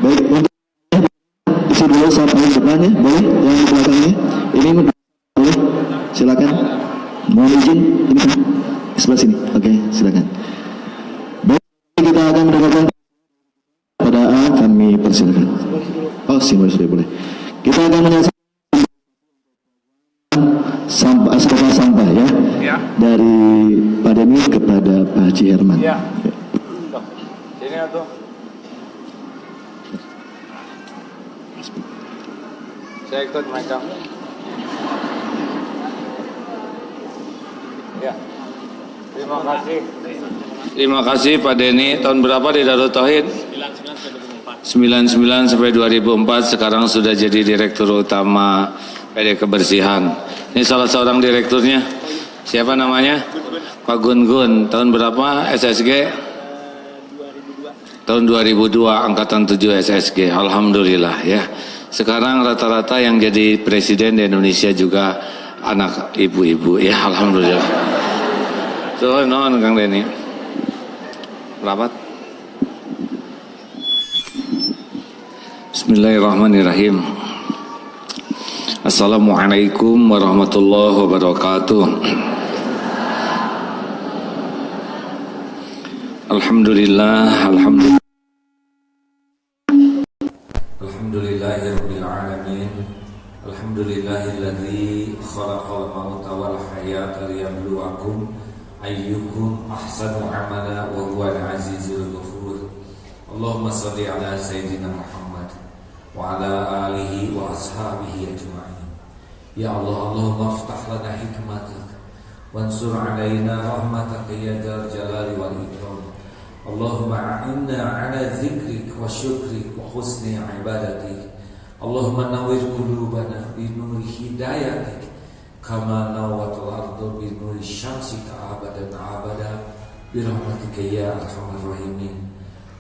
Baik, untuk isi dulu saat paling depannya, boleh? Yang di belakangnya, ini boleh? Silakan. Mohon izin, ini kan sebelah sini. Oke, silakan. Baik, kita akan mendengarkan pada A, kami persilakan. Oh, simbol sudah boleh. Kita akan menyaksikan sampah ya, dari Pak Deni kepada Pak Haji Herman. Ya. Sini atau? Saya ikut mereka. Ya. Terima kasih. Terima kasih Pak Deni. Tahun berapa di Darut Tauhid? 99 sampai 2004. Sekarang sudah jadi Direktur Utama PD Kebersihan. Ini salah seorang direkturnya. Siapa namanya? Pak Gun-Gun. Tahun berapa SSG? 2002. Tahun 2002, angkatan 7 SSG. Alhamdulillah ya. Sekarang rata-rata yang jadi presiden di Indonesia juga anak ibu-ibu ya. Alhamdulillah. So, non Kang Deni. Rapat. Bismillahirrahmanirrahim. Assalamualaikum warahmatullahi wabarakatuh. Alhamdulillah, alhamdulillahirabbil alamin. Alhamdulillahilladzi khalaqal mauta wal hayata liyabluwakum ayyukum ahsanu amala wa huwal azizul ghafur. Allahumma shalli ala sayyidina Muhammad wa ala alihi wa ashabihi ajma'in. Ya Allah, Allahumma aftah lana hikmatak wansur alaina rahmatak ya dzal jalali wal ikram. Allahumma a'inna ala dzikrik wa syukrik wa husni ibadatik. Allahumma nawwir qulubana bi nuri hidayatik kama nawwatul ardu bi nuri syamsika abadan abada bi rahmatika ya arhamar rahimin.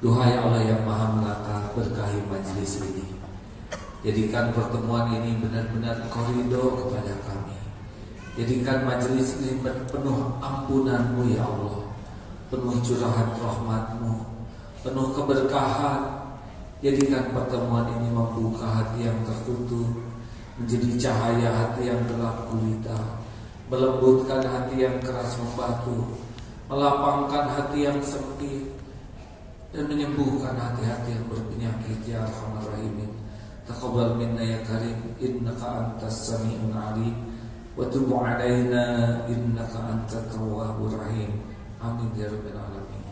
Duhai Allah yang Maha Menata, berkahi majelis ini. Jadikan pertemuan ini benar-benar koridor kepada kami. Jadikan majelis ini penuh ampunan-Mu ya Allah, penuh curahan rahmat-Mu, penuh keberkahan. Jadikan pertemuan ini membuka hati yang tertutup menjadi cahaya hati yang gelap gulita, melembutkan hati yang keras membatu, melapangkan hati yang sempit, dan menyembuhkan hati-hati yang berpenyakit ya Arhamar Rahimin. Taqabbal minna ya Karim, innaka antas sami'un alim, wa tub 'alaina innaka antat tawwabur rahim. Amin ya rabbal alamin.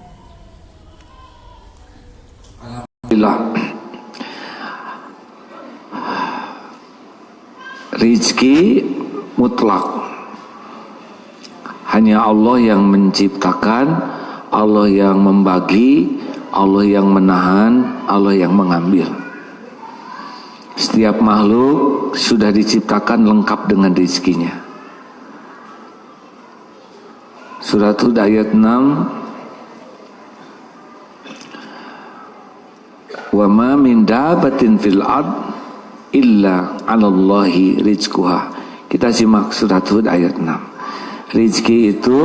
Alhamdulillah. Rizki mutlak. Hanya Allah yang menciptakan, Allah yang membagi, Allah yang menahan, Allah yang mengambil. Setiap makhluk sudah diciptakan lengkap dengan rizkinya. Surat Hud ayat 6. Wa ma min dabatin fil ard illa 'alallahi rizquha. Kita simak surat Hud ayat 6. Rizki itu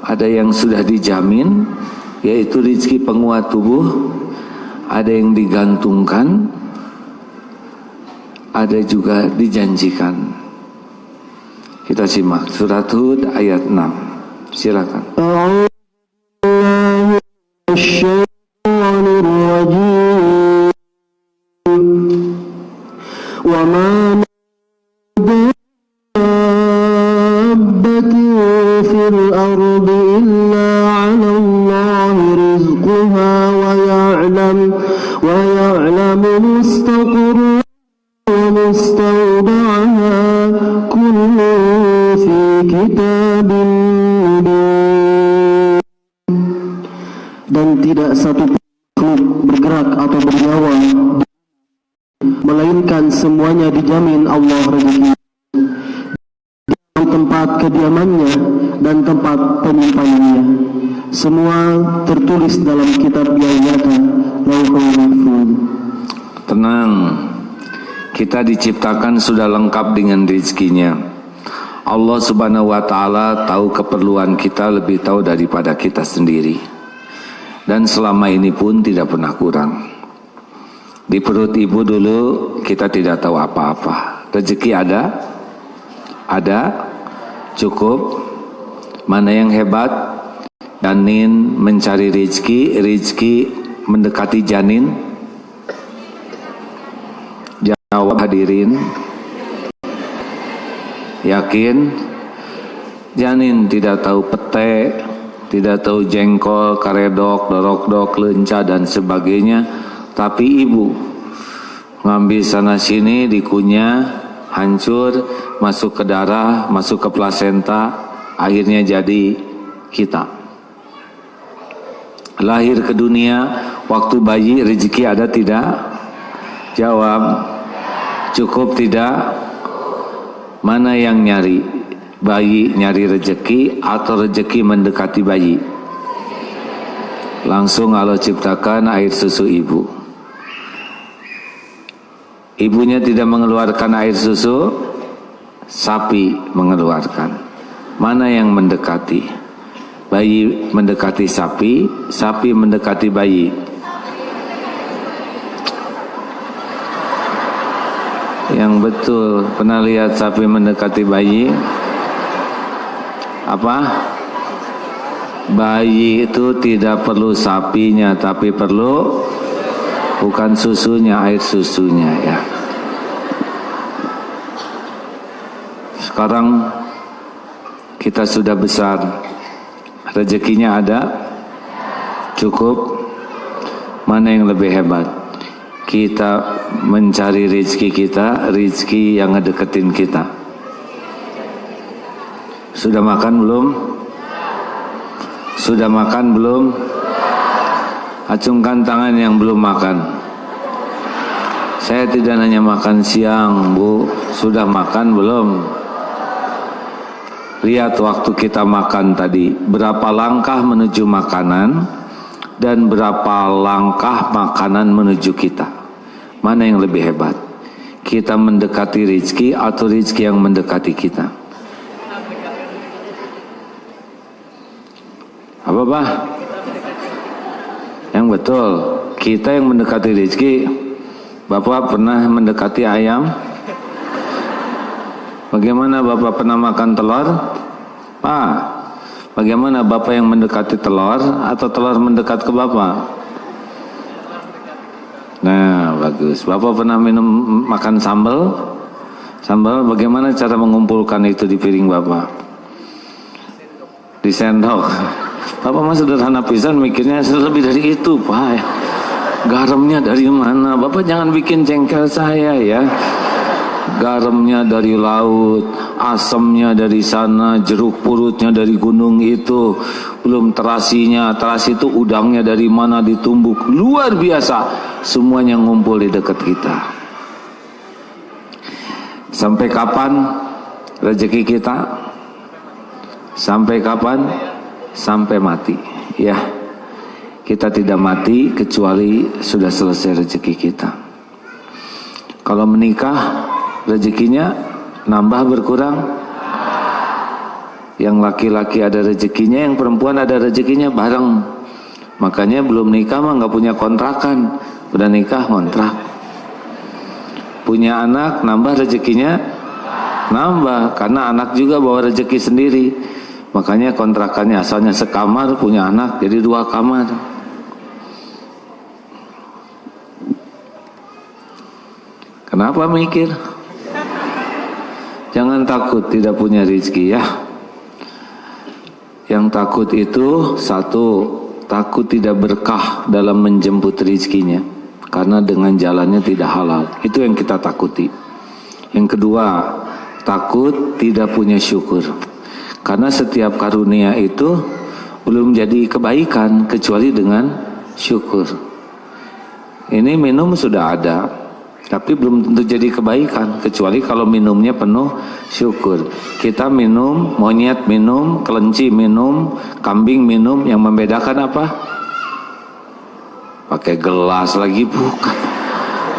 ada yang sudah dijamin, yaitu rizki penguat tubuh, ada yang digantungkan, ada juga dijanjikan. Kita simak surat Hud ayat 6. Silakan. Dan tidak satu makhluk bergerak atau bernyawa, melainkan semuanya dijamin Allah rezeki di tempat kediamannya dan tempat penyimpanannya. Semua tertulis dalam kitab yang nyata, Lauhul Mahfuz. Tenang, kita diciptakan sudah lengkap dengan rezekinya. Allah Subhanahu wa Ta'ala tahu keperluan kita, lebih tahu daripada kita sendiri, dan selama ini pun tidak pernah kurang. Di perut ibu dulu kita tidak tahu apa-apa. Rezeki ada, cukup. Mana yang hebat? Janin mencari rezeki mendekati janin. Jawab hadirin. Yakin? Janin tidak tahu pete, tidak tahu jengkol, karedok, dorok-dok, lenca dan sebagainya. Tapi ibu ngambil sana sini, dikunyah, hancur, masuk ke darah, masuk ke plasenta, akhirnya jadi kita. Lahir ke dunia, waktu bayi rezeki ada tidak? Jawab, cukup tidak? Mana yang nyari? Bayi nyari rezeki atau rezeki mendekati bayi? Langsung Allah ciptakan air susu ibu. Ibunya tidak mengeluarkan air susu, sapi mengeluarkan. Mana yang mendekati? Bayi mendekati sapi, sapi mendekati bayi. Yang betul, pernah lihat sapi mendekati bayi? Apa? Bayi itu tidak perlu sapinya, tapi perlu bukan susunya, air susunya ya. Sekarang kita sudah besar, rezekinya ada, cukup. Mana yang lebih hebat? Kita mencari rezeki kita, rezeki yang ngedeketin kita. Sudah makan belum? Sudah makan belum? Acungkan tangan yang belum makan. Saya tidak nanya makan siang, Bu. Sudah makan belum? Lihat waktu kita makan tadi, berapa langkah menuju makanan dan berapa langkah makanan menuju kita. Mana yang lebih hebat? Kita mendekati rezeki atau rezeki yang mendekati kita? Apa, Pak? Yang betul, kita yang mendekati rezeki. Bapak pernah mendekati ayam? Bagaimana Bapak pernah makan telur? Pak, bagaimana Bapak yang mendekati telur atau telur mendekat ke Bapak? Nah, bagus. Bapak pernah makan sambal? Sambal, bagaimana cara mengumpulkan itu di piring Bapak? Di sendok. Bapak mah sederhana pisan, mikirnya lebih dari itu, Pak. Garamnya dari mana? Bapak jangan bikin jengkel saya ya. Garamnya dari laut, asamnya dari sana, jeruk purutnya dari gunung itu, belum terasinya, terasi itu udangnya dari mana ditumbuk, luar biasa, semuanya ngumpul di dekat kita. Sampai kapan rezeki kita? Sampai kapan? Sampai mati. Ya, kita tidak mati kecuali sudah selesai rezeki kita. Kalau menikah, rezekinya nambah berkurang. Yang laki-laki ada rezekinya, yang perempuan ada rezekinya bareng. Makanya belum nikah mah nggak punya kontrakan, udah nikah kontrak. Punya anak nambah rezekinya, nambah karena anak juga bawa rezeki sendiri. Makanya kontrakannya asalnya sekamar, punya anak jadi 2 kamar. Kenapa mikir? Jangan takut tidak punya rezeki ya. Yang takut itu satu, takut tidak berkah dalam menjemput rezekinya karena dengan jalannya tidak halal. Itu yang kita takuti. Yang kedua, takut tidak punya syukur. Karena setiap karunia itu belum jadi kebaikan kecuali dengan syukur. Ini minum sudah ada, tapi belum tentu jadi kebaikan kecuali kalau minumnya penuh syukur. Kita minum, monyet minum, kelinci minum, kambing minum, yang membedakan apa? Pakai gelas lagi bukan.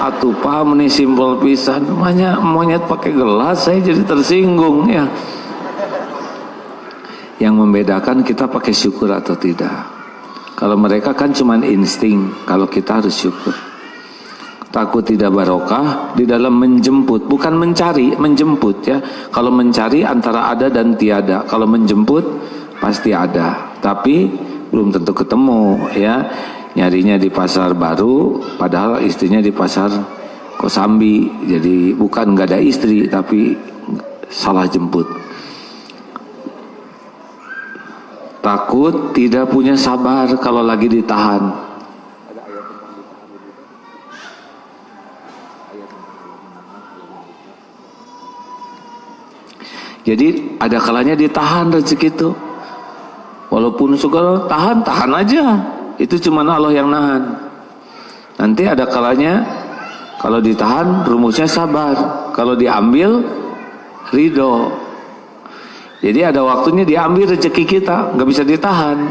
Atuh paham nih simpel pisan, namanya monyet pakai gelas saya jadi tersinggung ya. Yang membedakan kita pakai syukur atau tidak. Kalau mereka kan cuma insting, kalau kita harus syukur. takut tidak barokah di dalam menjemput, bukan mencari, menjemput ya. Kalau mencari antara ada dan tiada, kalau menjemput pasti ada, tapi belum tentu ketemu ya. Nyarinya di pasar baru, padahal istrinya di pasar Kosambi, jadi bukan nggak ada istri, tapi salah jemput. Takut tidak punya sabar kalau lagi ditahan. Jadi ada kalanya ditahan rezeki itu. Walaupun suka tahan aja. Itu cuma Allah yang nahan. Nanti ada kalanya kalau ditahan rumusnya sabar. Kalau diambil ridho. Jadi ada waktunya diambil rezeki kita, nggak bisa ditahan.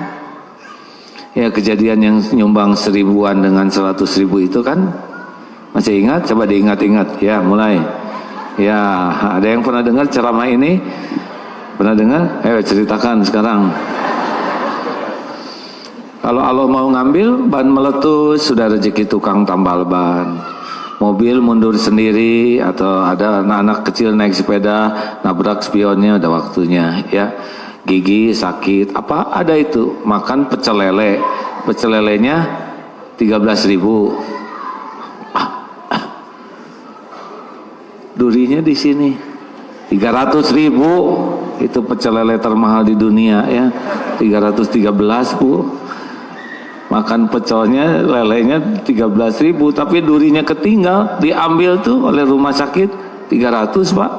Ya kejadian yang nyumbang 1000-an dengan 100.000 itu kan masih ingat? Coba diingat-ingat ya, mulai. Ya, ada yang pernah dengar ceramah ini? Pernah dengar? Ayo ceritakan sekarang. Kalau Allah mau ngambil, ban meletus, sudah rezeki tukang tambal ban. Mobil mundur sendiri, atau ada anak-anak kecil naik sepeda, nabrak spionnya, ada waktunya ya. Gigi sakit, apa ada itu? Makan pecel lele. Pecel lelenya 13.000. Durinya di sini 300.000. Itu pecel lele termahal di dunia ya, 313 Bu. Makan pecelnya, lelenya 13.000, tapi durinya ketinggal, diambil tuh oleh rumah sakit 300 Pak.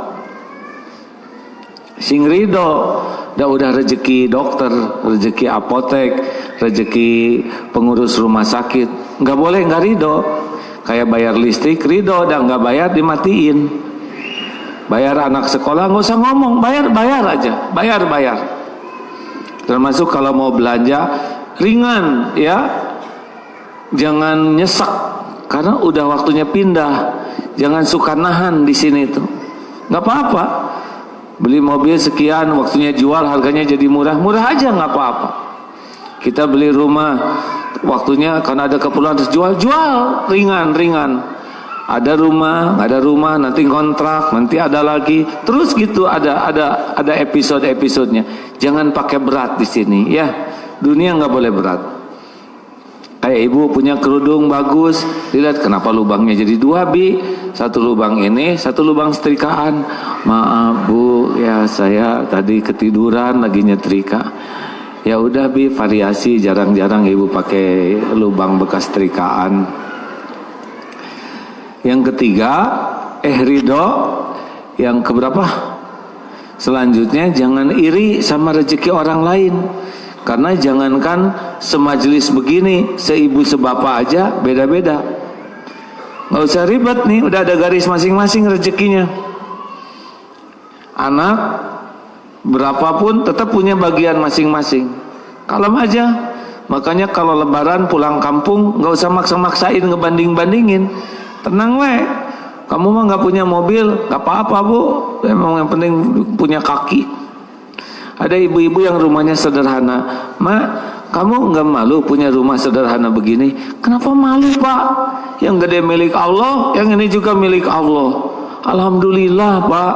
Sing ridho, udah rezeki dokter, rezeki apotek, rezeki pengurus rumah sakit, nggak boleh nggak ridho. Kayak bayar listrik ridho, udah nggak bayar dimatiin. Bayar anak sekolah nggak usah ngomong, bayar aja, bayar. Termasuk kalau mau belanja ringan ya, jangan nyesek karena udah waktunya pindah. Jangan suka nahan di sini tuh, nggak apa-apa. Beli mobil sekian, waktunya jual, harganya jadi murah aja nggak apa-apa. Kita beli rumah, waktunya karena ada keperluan harus jual ringan. Ada rumah, nggak ada rumah, nanti kontrak, nanti ada lagi, terus gitu ada episode-episodenya. Jangan pakai berat di sini ya. Dunia nggak boleh berat. Kayak ibu punya kerudung bagus, dilihat kenapa lubangnya jadi 2 Bi? 1 lubang ini, 1 lubang setrikaan. Maaf Bu, ya saya tadi ketiduran lagi nyetrika. Ya udah Bi, variasi, jarang-jarang ibu pakai lubang bekas setrikaan. Yang ketiga, ridho. Yang keberapa? Selanjutnya jangan iri sama rezeki orang lain. Karena jangankan semajelis begini, seibu sebapak aja beda-beda. Nggak usah ribet nih, udah ada garis masing-masing rezekinya. Anak berapapun tetap punya bagian masing-masing. Kalem aja. Makanya kalau lebaran pulang kampung nggak usah maksa-maksain ngebanding-bandingin. Tenang we. Kamu mah nggak punya mobil, nggak apa-apa Bu. Emang yang penting punya kaki. Ada ibu-ibu yang rumahnya sederhana. Mak, kamu nggak malu punya rumah sederhana begini? Kenapa malu Pak? Yang gede milik Allah, yang ini juga milik Allah. Alhamdulillah Pak.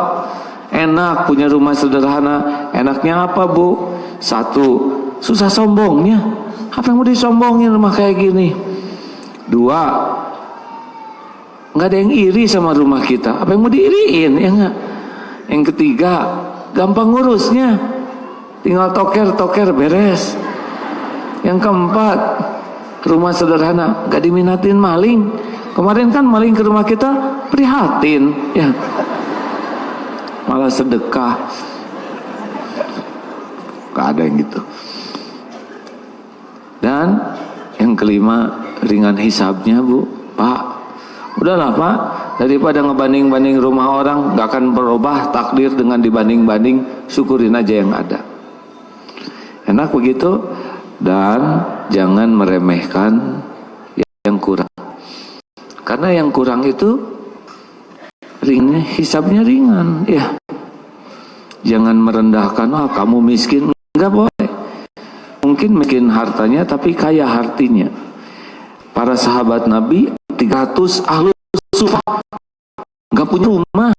Enak punya rumah sederhana. Enaknya apa Bu? 1, susah sombongnya. Apa yang mau disombongin rumah kayak gini? 2, nggak ada yang iri sama rumah kita. Apa yang mau diiriin ya nggak? Yang ketiga, gampang ngurusnya, tinggal toker beres. Yang keempat, rumah sederhana, nggak diminatin maling. Kemarin kan maling ke rumah kita, prihatin ya, malah sedekah. Nggak ada yang gitu. Dan yang kelima, ringan hisabnya Bu. Pak, udahlah Pak, daripada ngebanding-banding rumah orang, gak akan berubah takdir dengan dibanding-banding, syukurin aja yang ada. Enak begitu. Dan jangan meremehkan yang kurang. Karena yang kurang itu hisabnya ringan ya. Jangan merendahkan, kamu miskin, enggak boleh. Mungkin miskin hartanya tapi kaya hatinya. Para sahabat Nabi 300 ahlu susah, nggak punya rumah,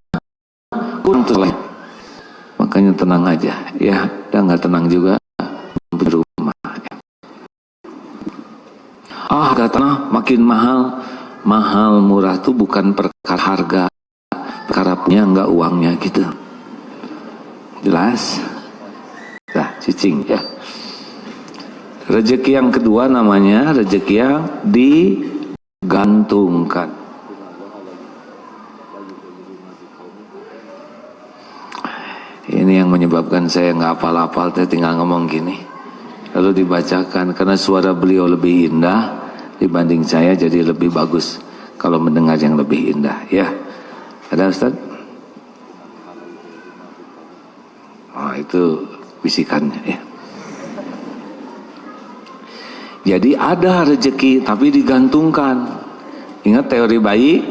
kurang terlalu. Makanya tenang aja, ya. Dan nggak tenang juga, belum punya rumah. Harga tanah makin mahal. Mahal murah tuh bukan perkara harga, perkara punya nggak uangnya gitu. Jelas? Nah, cicing ya. Rezeki yang kedua namanya rezeki yang digantungkan. Ini yang menyebabkan saya nggak hafal-hafal, saya tinggal ngomong gini. Lalu dibacakan karena suara beliau lebih indah dibanding saya, jadi lebih bagus kalau mendengar yang lebih indah. Ya, ada Ustaz? Oh, itu bisikannya ya. Jadi ada rezeki tapi digantungkan. Ingat teori bayi?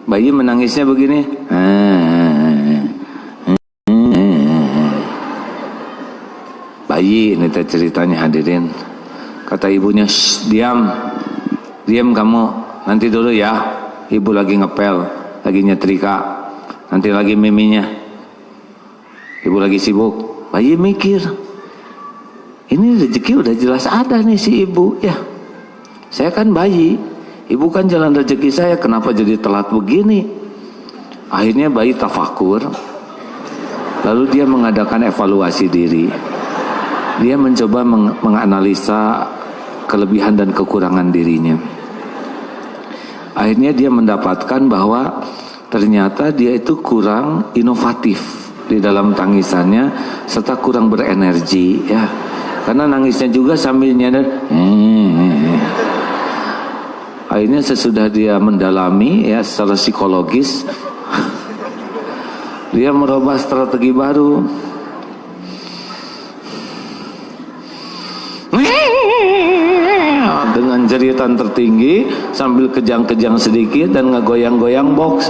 Bayi menangisnya begini. Bayi ini ceritanya hadirin. Kata ibunya, diam. Diam kamu, nanti dulu ya. Ibu lagi ngepel, lagi nyetrika. Nanti lagi miminya. Ibu lagi sibuk. Bayi mikir, ini rezeki udah jelas ada nih si ibu ya. Saya kan bayi, ibu kan jalan rezeki saya, kenapa jadi telat begini? Akhirnya bayi tafakur. Lalu dia mengadakan evaluasi diri. Dia mencoba menganalisa kelebihan dan kekurangan dirinya. Akhirnya dia mendapatkan bahwa ternyata dia itu kurang inovatif di dalam tangisannya, serta kurang berenergi ya. Karena nangisnya juga sambil nyadar. Akhirnya sesudah dia mendalami ya secara psikologis, dia merubah strategi baru. Dengan jeritan tertinggi sambil kejang-kejang sedikit dan ngegoyang-goyang box.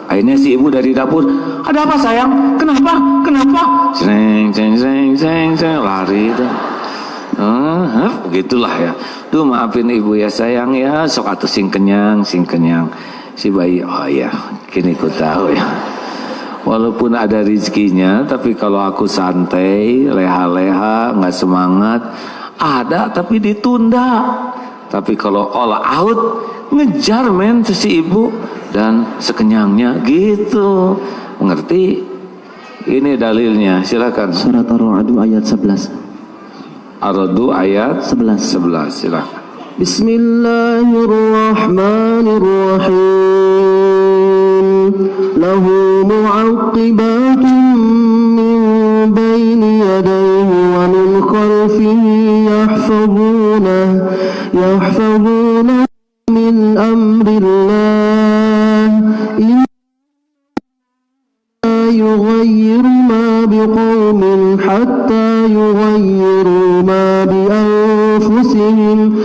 Akhirnya si ibu dari dapur, ada apa sayang? Kenapa? Kenapa? Seng, lari itu. Begitulah ya. Duh maafin ibu ya sayang ya, sok atuh sing kenyang. Si bayi, oh ya, kini ku tahu ya. Walaupun ada rezekinya, tapi kalau aku santai, leha-leha, nggak semangat, ada tapi ditunda. Tapi kalau all out, ngejar men si ibu dan sekenyangnya gitu. Mengerti? Ini dalilnya, silakan. Surat Ar-Ra'd ayat 11. Ar-Ra'd ayat 11, silakan. Bismillahirrahmanirrahim. Lahu mu'aqibatun min bayni yadayhi wa min khalfihi yahfazuna min amrillah. Inna yughayyiru ma biqawmin hatta yughayyiru ma bi anfusihim.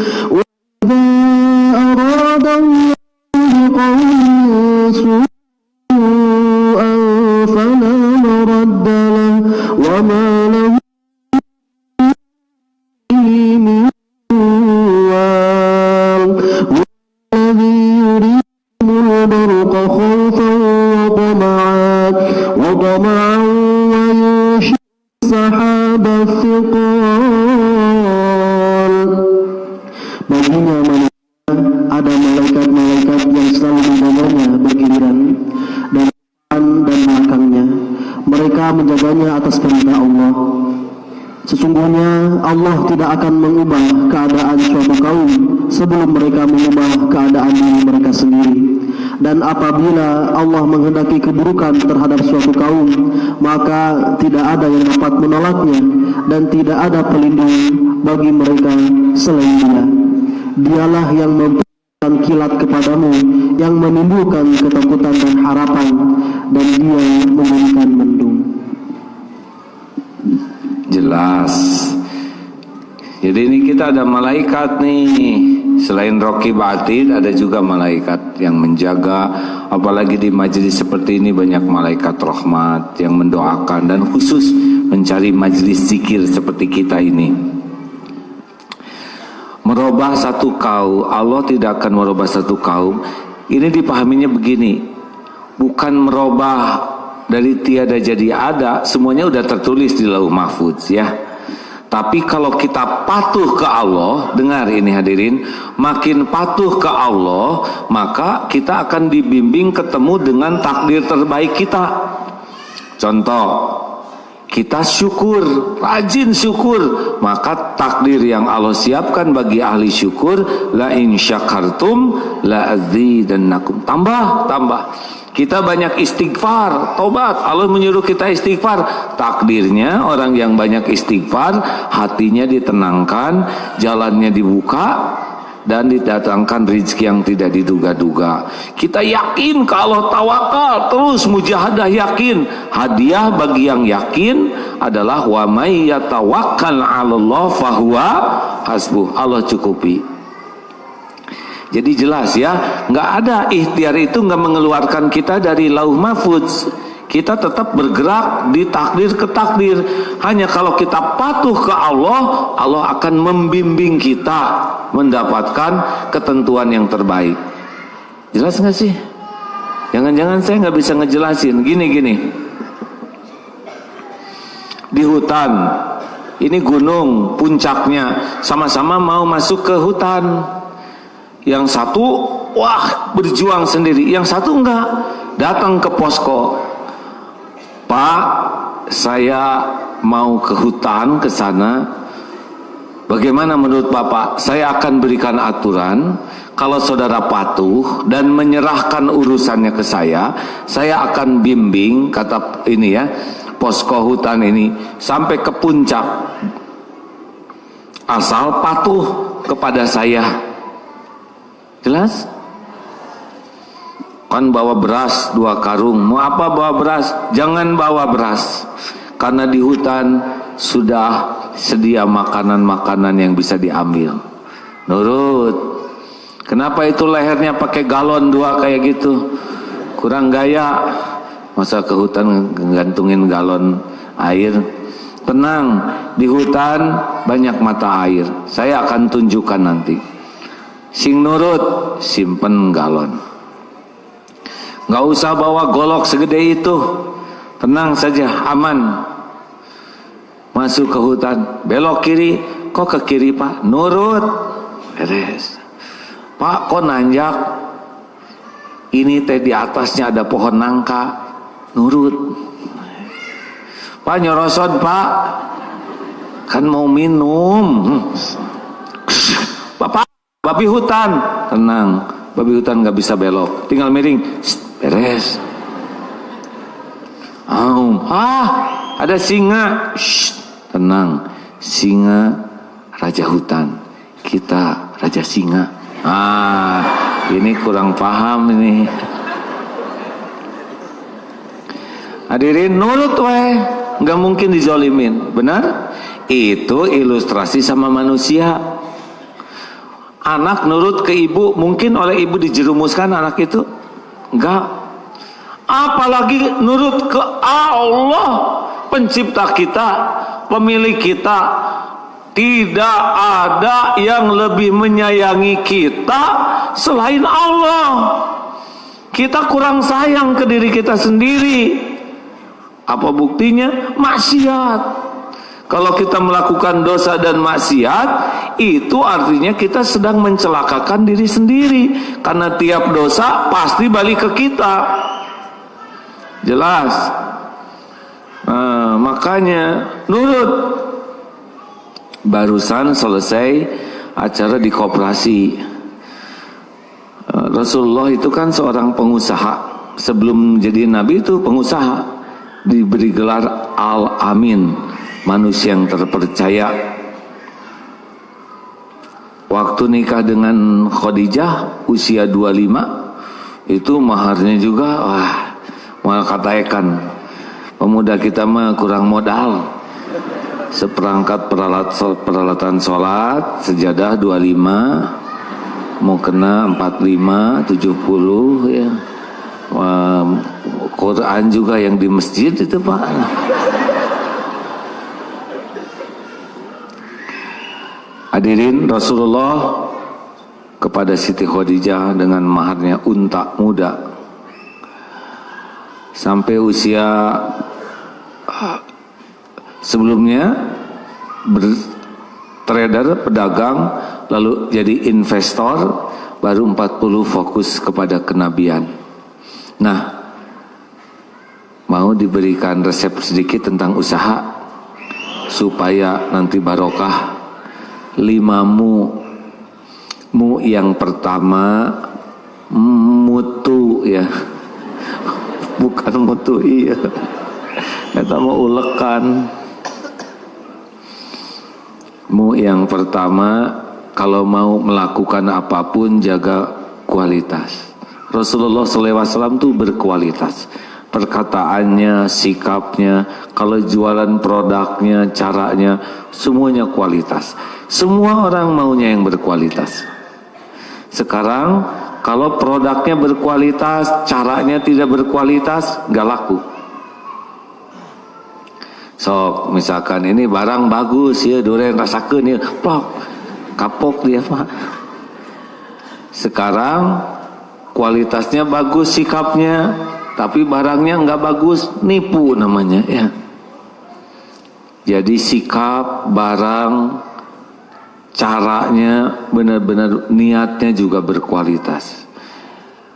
Sesungguhnya Allah tidak akan mengubah keadaan suatu kaum sebelum mereka mengubah keadaan diri mereka sendiri. Dan apabila Allah menghendaki keburukan terhadap suatu kaum, maka tidak ada yang dapat menolaknya dan tidak ada pelindung bagi mereka selain Dia. Dialah yang memberikan kilat kepadamu, yang menimbulkan ketakutan dan harapan, dan Dia memberikan mendung. Jelas. Jadi ini kita ada malaikat nih. Selain Raqib Atid ada juga malaikat yang menjaga. Apalagi di majelis seperti ini banyak malaikat rahmat yang mendoakan dan khusus mencari majelis zikir seperti kita ini. merubah satu kaum, Allah tidak akan merubah satu kaum. Ini dipahaminya begini, bukan merubah dari tiada jadi ada, semuanya udah tertulis di Lauh Mahfuz ya. Tapi kalau kita patuh ke Allah, dengar ini hadirin, makin patuh ke Allah, maka kita akan dibimbing ketemu dengan takdir terbaik kita. Contoh, kita syukur, rajin syukur, maka takdir yang Allah siapkan bagi ahli syukur, la in syakartum la azidannakum. Tambah. Kita banyak istighfar, tobat. Allah menyuruh kita istighfar. Takdirnya orang yang banyak istighfar, hatinya ditenangkan, jalannya dibuka, dan didatangkan rezeki yang tidak diduga-duga. Kita yakin ke Allah, tawakal, terus mujahadah, yakin. Hadiah bagi yang yakin adalah wa may yatawakkal 'alallah fahuwa hasbuh. Allah cukupi. Jadi jelas ya, nggak ada ikhtiar itu nggak mengeluarkan kita dari Lauh Mahfuz. Kita tetap bergerak di takdir ke takdir. Hanya kalau kita patuh ke Allah, Allah akan membimbing kita mendapatkan ketentuan yang terbaik. Jelas nggak sih? Jangan-jangan saya nggak bisa ngejelasin. Gini. Di hutan, ini gunung, puncaknya, sama-sama mau masuk ke hutan. Yang satu, wah berjuang sendiri. Yang satu enggak, datang ke posko. Pak, saya mau ke hutan, ke sana. Bagaimana menurut Bapak? Saya akan berikan aturan. Kalau saudara patuh dan menyerahkan urusannya ke saya akan bimbing, kata ini ya, posko hutan ini, sampai ke puncak. Asal patuh kepada saya. Jelas? Kan bawa beras 2 karung. Mau apa bawa beras? Jangan bawa beras. Karena di hutan sudah sedia makanan-makanan yang bisa diambil. Nurut. Kenapa itu lehernya pakai galon 2 kayak gitu? Kurang gaya. Masa ke hutan gantungin galon air? Tenang, di hutan banyak mata air. Saya akan tunjukkan nanti. Sing nurut, simpen galon. Nggak usah bawa golok segede itu. Tenang saja, aman. Masuk ke hutan, belok kiri. Kok ke kiri Pak? Nurut. Beres. Pak, kok nanjak? Ini teh di atasnya ada pohon nangka. Nurut. Pak, nyoroson Pak. Kan mau minum. Bapak, babi hutan. Tenang, babi hutan gak bisa belok, tinggal miring. Beres. Ada singa. Tenang, singa raja hutan, kita raja singa. Ini kurang paham ini. Hadirin, nurut weh, gak mungkin dizolimin. Benar? Itu ilustrasi sama manusia. Anak nurut ke ibu, mungkin oleh ibu dijerumuskan anak itu? Enggak. Apalagi nurut ke Allah, pencipta kita, pemilik kita. Tidak ada yang lebih menyayangi kita selain Allah. Kita kurang sayang ke diri kita sendiri. Apa buktinya? Maksiat. Kalau kita melakukan dosa dan maksiat, itu artinya kita sedang mencelakakan diri sendiri. Karena tiap dosa pasti balik ke kita. Jelas? Makanya nurut. Barusan selesai acara di koperasi. Rasulullah itu kan seorang pengusaha. Sebelum jadi nabi itu pengusaha. Diberi gelar Al-Amin, manusia yang terpercaya. Waktu nikah dengan Khadijah usia 25, itu maharnya juga mau katakan pemuda kita mah kurang modal. Seperangkat peralatan sholat, sejadah 25, mau kena 45, 70 ya. Quran juga yang di masjid itu Pak. Hadirin, Rasulullah kepada Siti Khadijah dengan maharnya unta muda sampai usia sebelumnya trader, pedagang, lalu jadi investor, baru 40 fokus kepada kenabian. Nah, mau diberikan resep sedikit tentang usaha supaya nanti barokah. 5 mu yang pertama mutu ya, bukan mutu iya, kata mau ulekan. Mu yang pertama, kalau mau melakukan apapun jaga kualitas. Rasulullah SAW tuh berkualitas, perkataannya, sikapnya, kalau jualan produknya, caranya, semuanya kualitas. Semua orang maunya yang berkualitas. Sekarang kalau produknya berkualitas, caranya tidak berkualitas, gak laku. So, misalkan ini barang bagus ya, duren rasakeun ya, plok, kapok dia Pak. Sekarang kualitasnya bagus, sikapnya, tapi barangnya nggak bagus, nipu namanya ya. Jadi sikap, barang, caranya benar-benar, niatnya juga berkualitas.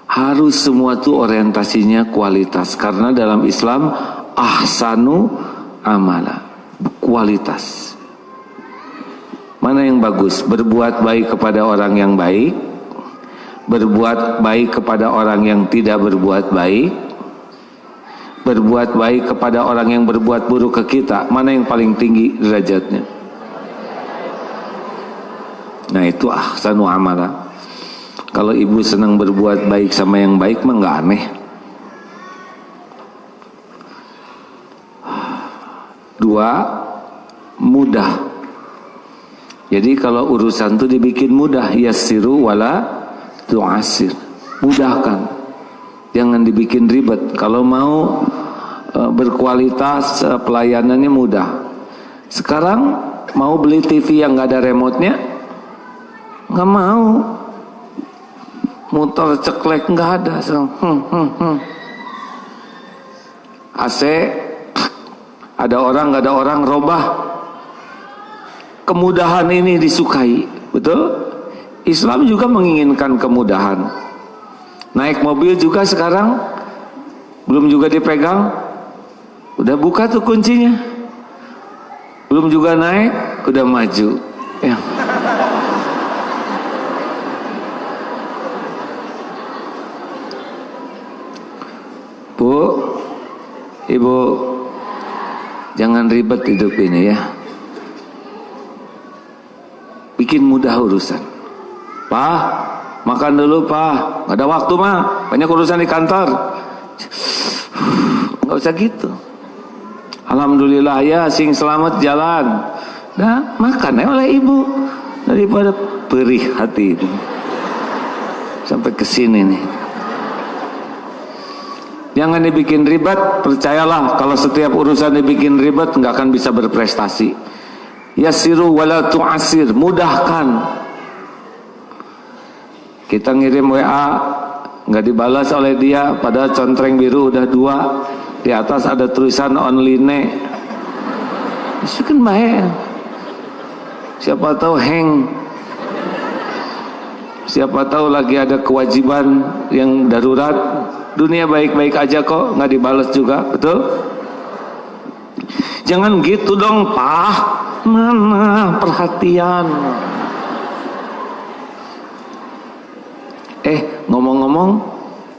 Harus semua tuh orientasinya kualitas, karena dalam Islam ahsanu amala, kualitas. Mana yang bagus? Berbuat baik kepada orang yang baik, berbuat baik kepada orang yang tidak berbuat baik, berbuat baik kepada orang yang berbuat buruk ke kita. Mana yang paling tinggi derajatnya? Nah, itu ahsanu amala. Kalau ibu senang berbuat baik sama yang baik mah nggak aneh. 2, mudah. Jadi kalau urusan itu dibikin mudah, yassiru wala tu'assir. Mudahkan. Jangan dibikin ribet. Kalau mau berkualitas, pelayanannya mudah. Sekarang mau beli TV yang nggak ada remote-nya, nggak mau. Motor ceklek nggak ada. AC ada orang nggak ada orang, robah. Kemudahan ini disukai, betul? Islam juga menginginkan kemudahan. Naik mobil juga sekarang belum juga dipegang, udah buka tuh kuncinya. Belum juga naik, udah maju. Ya. Bu, ibu, jangan ribet hidup ini ya. Bikin mudah urusan. Pak, makan dulu Pak. Gak ada waktu mah, banyak urusan di kantor. Gak usah gitu. Alhamdulillah ya, sing selamat jalan. Nah, makan ya oleh ibu, daripada perih hati itu. Sampai ke sini nih. Jangan dibikin ribet. Percayalah, kalau setiap urusan dibikin ribet nggak akan bisa berprestasi. Yassiru wala tu'assir, mudahkan. Kita ngirim WA nggak dibalas oleh dia, padahal contreng biru udah 2, di atas ada tulisan online. Itu kan baik. Siapa tahu hang, siapa tahu lagi ada kewajiban yang darurat. Dunia baik-baik aja kok, nggak dibalas juga, betul? Jangan gitu dong Pak, mana perhatian. Ngomong-ngomong,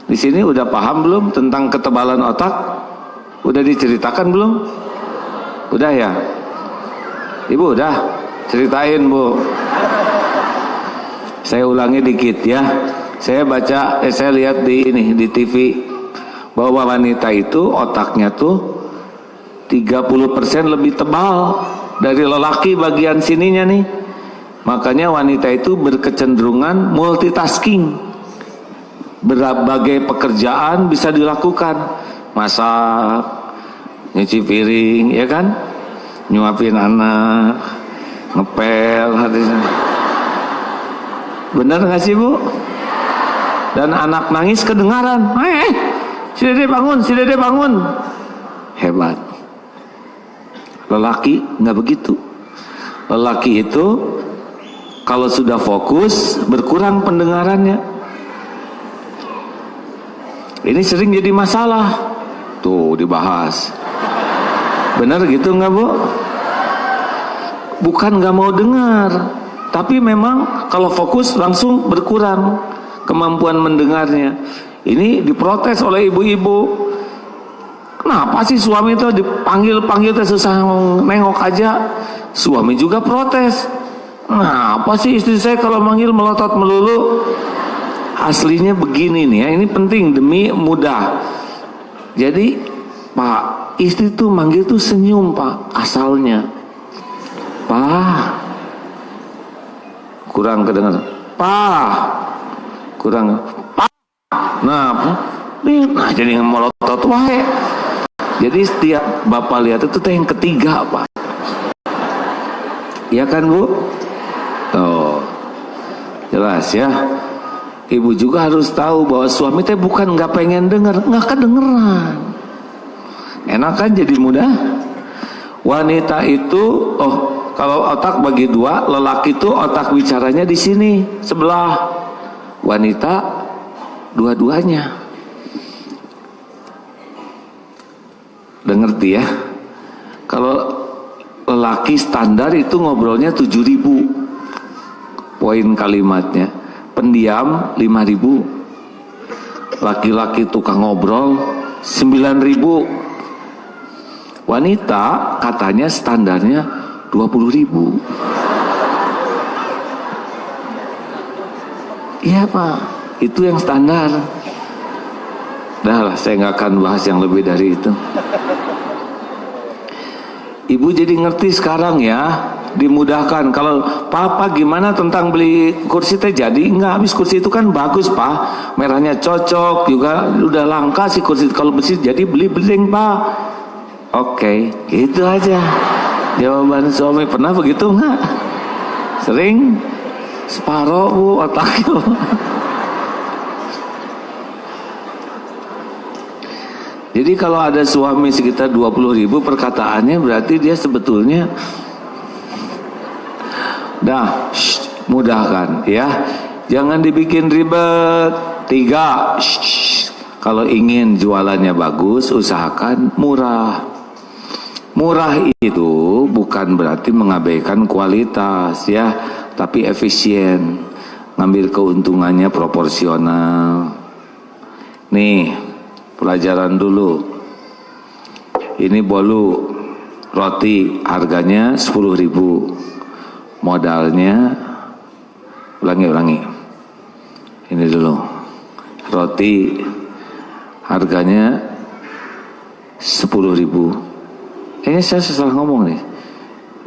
di sini udah paham belum tentang ketebalan otak? Udah diceritakan belum? Udah ya? Ibu udah? Ceritain Bu. Saya ulangi dikit ya. Saya baca, saya lihat di TV bahwa wanita itu otaknya tuh 30% lebih tebal dari lelaki bagian sininya nih. Makanya wanita itu berkecenderungan multitasking. Berbagai pekerjaan bisa dilakukan. Masak, nyuci piring, ya kan? Nyuapin anak, ngepel hatinya. Bener nggak sih Bu? Dan anak nangis kedengaran, si Dede bangun, si Dede bangun. Hebat. Lelaki nggak begitu. Lelaki itu kalau sudah fokus berkurang pendengarannya. Ini sering jadi masalah. Tuh dibahas. Bener gitu nggak Bu? Bukan nggak mau dengar, tapi memang kalau fokus langsung berkurang kemampuan mendengarnya. Ini diprotes oleh ibu-ibu. Kenapa sih suami itu dipanggil-panggil susah nengok aja? Suami juga protes. Kenapa sih istri saya kalau manggil melotot melulu? Aslinya begini nih ya, ini penting demi mudah. Jadi Pak, istri tuh manggil tuh senyum Pak, asalnya. Pak, kurang kedengaran. Pak, kurang. Pak, nah jadi melotot wae. Jadi setiap bapak lihat itu yang ketiga Pak. Iya kan Bu? Oh, jelas ya. Ibu juga harus tahu bahwa suami teh bukan nggak pengen dengar, nggak kedengeran. Enak kan jadi mudah. Wanita itu, kalau otak bagi dua, lelaki itu otak bicaranya di sini sebelah, wanita dua-duanya. Dengerti ya? Kalau lelaki standar itu ngobrolnya 7.000 poin kalimatnya, pendiam 5.000, laki-laki tukang ngobrol 9.000. Wanita katanya standarnya 20.000. Iya Pak, itu yang standar. Dah lah, saya nggak akan bahas yang lebih dari itu. Ibu jadi ngerti sekarang ya, dimudahkan. Kalau Papa gimana tentang beli kursi teh, jadi nggak habis kursi itu kan bagus Pak, merahnya cocok juga, udah langka sih kursi kalau besi, jadi beli Pak. Oke, gitu aja jawaban suami. Pernah begitu nggak? Sering separoh Bu otaknya. Jadi kalau ada suami sekitar 20.000 perkataannya, berarti dia sebetulnya mudahkan ya, jangan dibikin ribet. 3, kalau ingin jualannya bagus, usahakan murah. Murah itu bukan berarti mengabaikan kualitas ya, tapi efisien, ngambil keuntungannya proporsional. Nih, pelajaran dulu. Ini bolu roti harganya 10.000. Modalnya ulangi. Ini dulu. Roti harganya 10.000. Ini saya salah ngomong nih.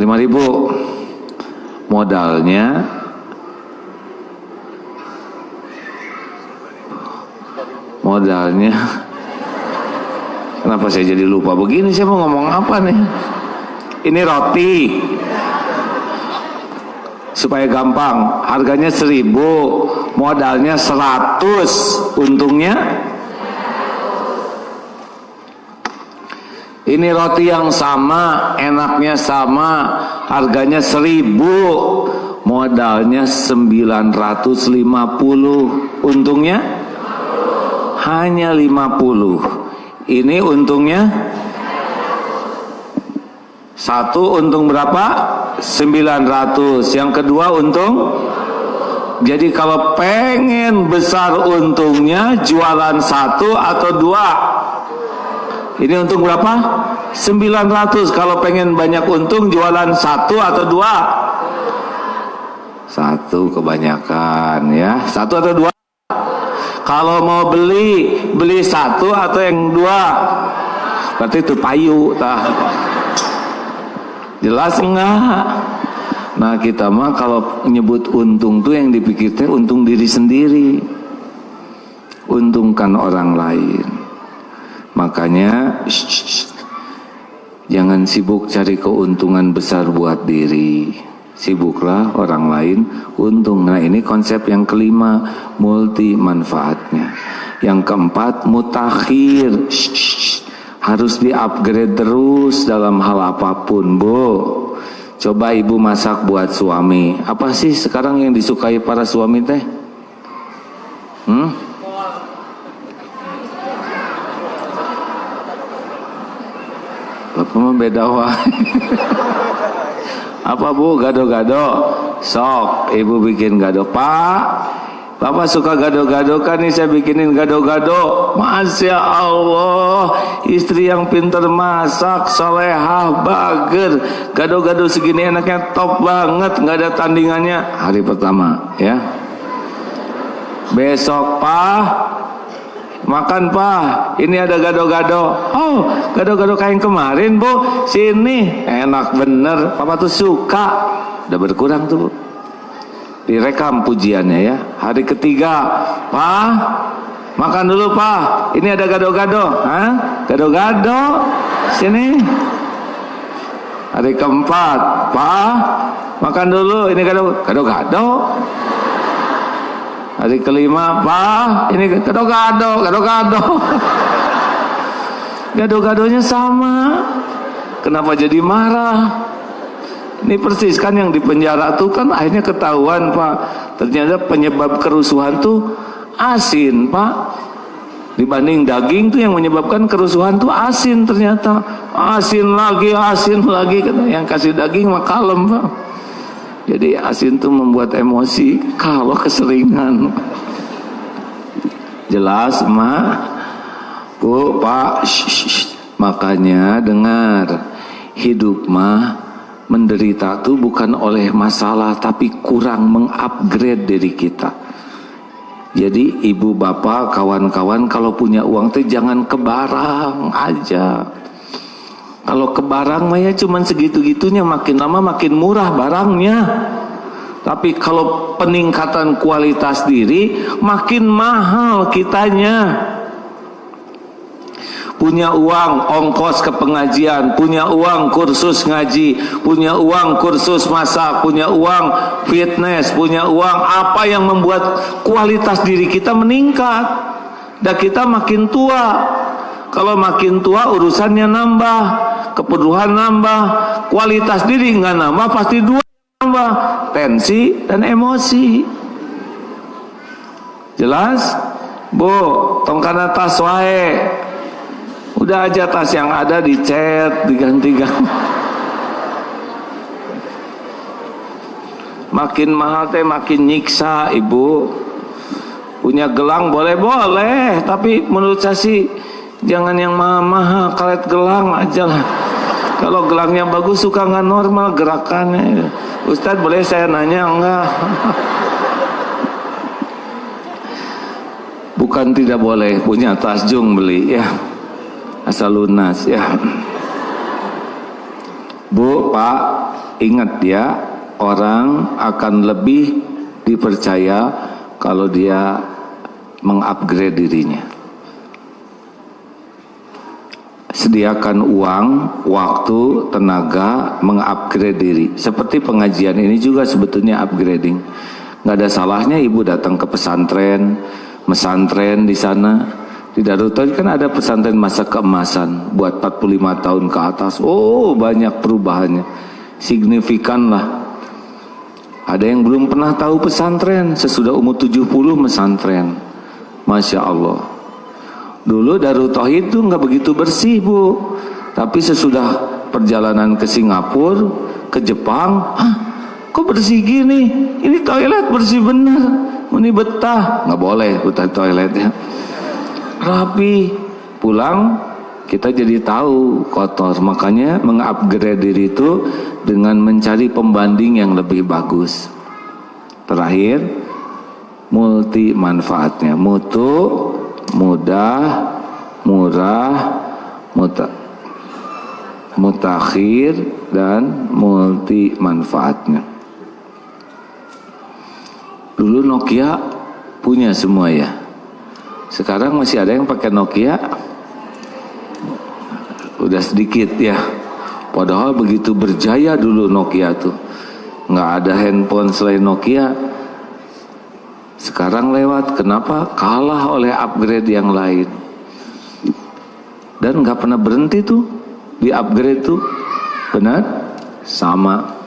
5.000. Modalnya kenapa saya jadi lupa begini? Saya mau ngomong apa nih? Ini roti. Supaya gampang, harganya 1.000, modalnya 100, untungnya. Ini roti yang sama, enaknya sama, harganya 1.000, modalnya 950, untungnya hanya 50. Ini untungnya satu, untung berapa? 900. Yang kedua untung. Jadi kalau pengen besar untungnya, jualan 1 atau 2. Ini untung berapa? 900. Kalau pengen banyak untung, jualan 1 atau 2? 1 kebanyakan ya. 1 atau 2? Kalau mau beli 1 atau yang 2? Berarti itu payu tah. Jelas enggak? Nah kita mah kalau nyebut untung tuh yang dipikir teh untung diri sendiri, untungkan orang lain. Makanya jangan sibuk cari keuntungan besar buat diri. sibuklah orang lain untung. Nah ini konsep yang kelima, multi manfaatnya. Yang keempat, mutakhir, harus di-upgrade terus dalam hal apapun. Bu, coba ibu masak buat suami. Apa sih sekarang yang disukai para suami teh? Bapak mah beda wae. Apa bu? Gado-gado. Sok ibu bikin gado. Pak, Bapak suka gado-gado kan, nih saya bikinin gado-gado. Masya Allah, istri yang pintar masak, solehah, bager. Gado-gado segini enaknya, top banget, nggak ada tandingannya. Hari pertama ya. Besok Pak, makan Pak, ini ada gado-gado. Oh, gado-gado kayak yang kemarin Bu, sini enak bener. Papa tuh suka. Udah berkurang tuh Bu. Direkam pujiannya ya. Hari ketiga, Pak, makan dulu Pak, ini ada gado-gado. Hah? Gado-gado, sini. Hari keempat, Pak, makan dulu, ini gado-gado. Hari kelima, Pak, ini gado-gado. Gado-gadonya sama. Kenapa jadi marah? Ini persis kan yang di penjara tuh kan akhirnya ketahuan Pak. Ternyata penyebab kerusuhan tuh asin Pak. Dibanding daging tuh yang menyebabkan kerusuhan tuh asin ternyata. Asin lagi. Yang kasih daging mah kalem Pak. Jadi asin tuh membuat emosi kalau keseringan. Jelas Mak? Bu, Pak, makanya dengar. Hidup mah menderita tuh bukan oleh masalah, tapi kurang mengupgrade diri kita. Jadi ibu bapak kawan-kawan kalau punya uang tuh jangan ke barang aja. Kalau ke barang mah ya cuman segitu-gitunya, makin lama makin murah barangnya. Tapi kalau peningkatan kualitas diri makin mahal kitanya. Punya uang ongkos ke pengajian, punya uang kursus ngaji, punya uang kursus masak, punya uang fitness, punya uang apa yang membuat kualitas diri kita meningkat. Dan kita makin tua. Kalau makin tua urusannya nambah, keperluan nambah, kualitas diri nggak nambah, pasti dua nambah, tensi dan emosi. Jelas? Bu, tongkana tas wae. Udah aja tas yang ada dicet, diganti-ganti. Makin mahal teh makin nyiksa ibu. Punya gelang boleh-boleh, tapi menurut saya sih jangan yang mahal-mahal, karet gelang aja lah. Kalau gelangnya bagus suka nggak normal gerakannya. Ustadz boleh saya nanya enggak? Bukan tidak boleh punya tas jung beli ya. Asal lunas ya. Bu, Pak, ingat ya, orang akan lebih dipercaya kalau dia mengupgrade dirinya. Sediakan uang, waktu, tenaga, mengupgrade diri. Seperti pengajian ini juga sebetulnya upgrading. Nggak ada salahnya ibu datang ke pesantren, mesantren di sana. Di Darut Tauhid kan ada pesantren masa keemasan buat 45 tahun ke atas. Oh, banyak perubahannya. Signifikan lah. Ada yang belum pernah tahu pesantren, sesudah umur 70 pesantren. Masya Allah. Dulu Darut Tauhid itu nggak begitu bersih Bu. Tapi sesudah perjalanan ke Singapura, ke Jepang, kok bersih gini? Ini toilet bersih bener. Ini betah. Nggak boleh betah toiletnya. Rapi, pulang kita jadi tahu kotor. Makanya mengupgrade diri itu dengan mencari pembanding yang lebih bagus. Terakhir, multi manfaatnya, mutu, mudah, murah, mutakhir, dan multi manfaatnya. Dulu Nokia punya semua ya. Sekarang masih ada yang pakai Nokia? Udah sedikit ya. Padahal begitu berjaya dulu Nokia tuh. nggak ada handphone selain Nokia. Sekarang lewat, kenapa? Kalah oleh upgrade yang lain. Dan nggak pernah berhenti tuh di upgrade tuh, benar? Sama.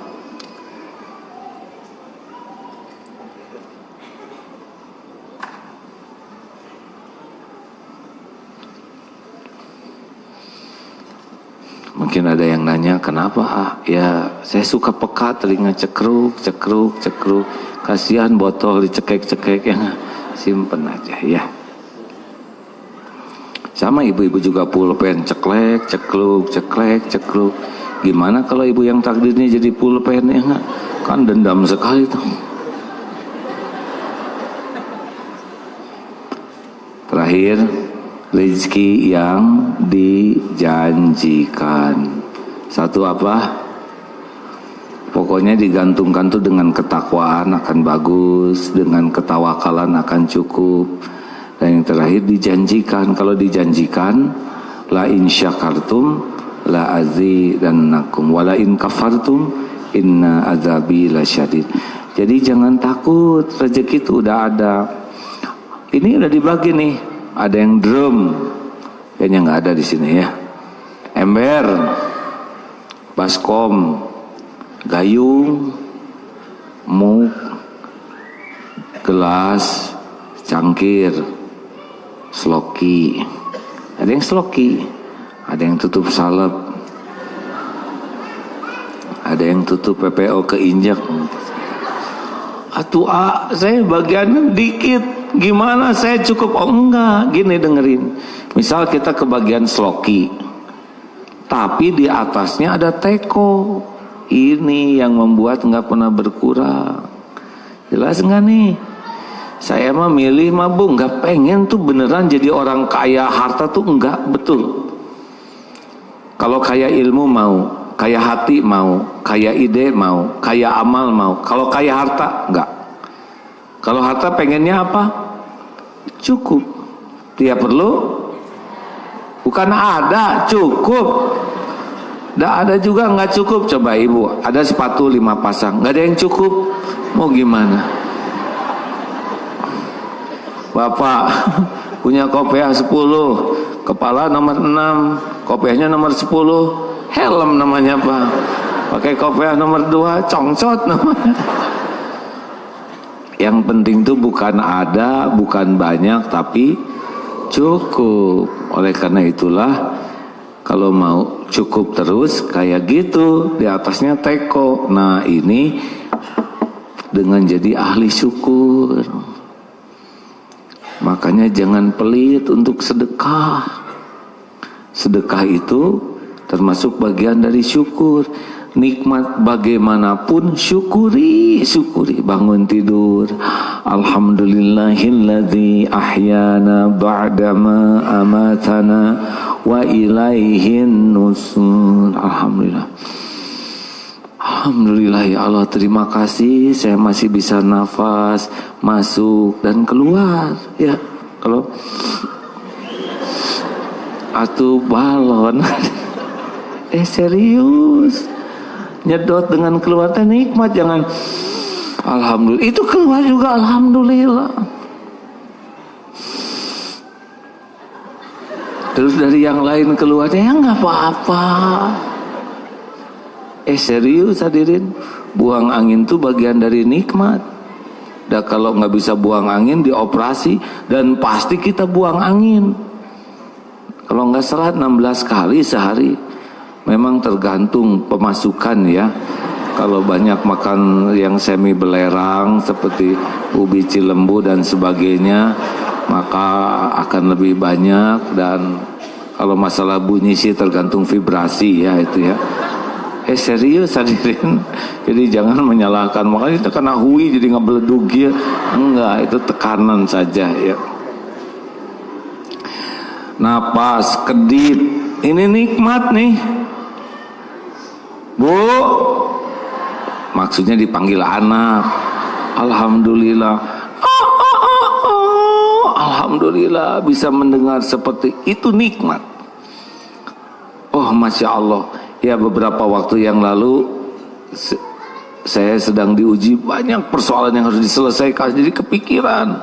Mungkin ada yang nanya, kenapa? Ya, saya suka peka, telinga cekruk. Kasihan botol dicekek-cekek, ya simpen aja ya. Sama ibu-ibu juga pulpen, cekluk. Gimana kalau ibu yang takdirnya jadi pulpen, ya enggak? Kan dendam sekali tuh. Terakhir, rezeki yang dijanjikan. Satu apa? Pokoknya digantungkan tuh dengan ketakwaan akan bagus, dengan ketawakalan akan cukup. Dan yang terakhir dijanjikan. Kalau dijanjikan, la in syakartum la azidannakum wa la in kafartum inna azabi lasyadid. Jadi jangan takut, rezeki itu udah ada. Ini udah dibagi nih. Ada yang drum, kayaknya nggak ada di sini ya. Ember, baskom, gayung, muk, gelas, cangkir, sloki. Ada yang sloki, ada yang tutup salep, ada yang tutup PPO keinjak. Atuh saya bagian dikit, gimana saya cukup? Oh enggak, gini dengerin. Misal kita ke bagian sloki, tapi di atasnya ada teko. Ini yang membuat nggak pernah berkurang. Jelas nggak nih? Saya mah milih mah Bu, nggak pengen tuh beneran jadi orang kaya harta tuh, enggak, betul. Kalau kaya ilmu mau, kaya hati mau, kaya ide mau, kaya amal mau. Kalau kaya harta enggak. Kalau harta pengennya apa? Cukup. Tidak perlu. Bukan ada, cukup. Nggak ada juga nggak cukup. Coba ibu, ada sepatu 5 pasang, nggak ada yang cukup. Mau gimana? Bapak punya kopiah 10, kepala nomor 6, kopiahnya nomor 10, helm namanya Pak. Pakai kopiah nomor 2, congcot namanya. Yang penting tuh bukan ada, bukan banyak, tapi cukup. Oleh karena itulah, kalau mau cukup terus kayak gitu, di atasnya teko. Nah ini dengan jadi ahli syukur. Makanya jangan pelit untuk sedekah. Sedekah itu termasuk bagian dari syukur. Nikmat bagaimanapun syukuri. Bangun tidur, alhamdulillahilladzi ahyana ba'dama amatana wa ilaihin nusur. Alhamdulillah ya Allah, terima kasih saya masih bisa nafas masuk dan keluar. Ya, kalau atuh balon serius nyedot dengan keluar teh nikmat, jangan alhamdulillah itu keluar juga alhamdulillah. Terus dari yang lain keluarnya ya nggak apa-apa. Serius hadirin, buang angin tuh bagian dari nikmat. Dan kalau nggak bisa buang angin dioperasi, dan pasti kita buang angin. Kalau nggak salah 16 kali sehari. Memang tergantung pemasukan ya. Kalau banyak makan yang semi belerang seperti ubi cilembu dan sebagainya, maka akan lebih banyak. Dan kalau masalah bunyi sih tergantung vibrasi ya itu ya. Serius hadirin, jadi jangan menyalahkan. Makanya kita kena hui jadi nggak beledug ya. Enggak, itu tekanan saja ya. Napas, kedip, ini nikmat nih. Bu, maksudnya dipanggil anak. Alhamdulillah. Alhamdulillah bisa mendengar seperti itu, nikmat. Oh Masya Allah. Ya beberapa waktu yang lalu saya sedang diuji banyak persoalan yang harus diselesaikan, jadi kepikiran,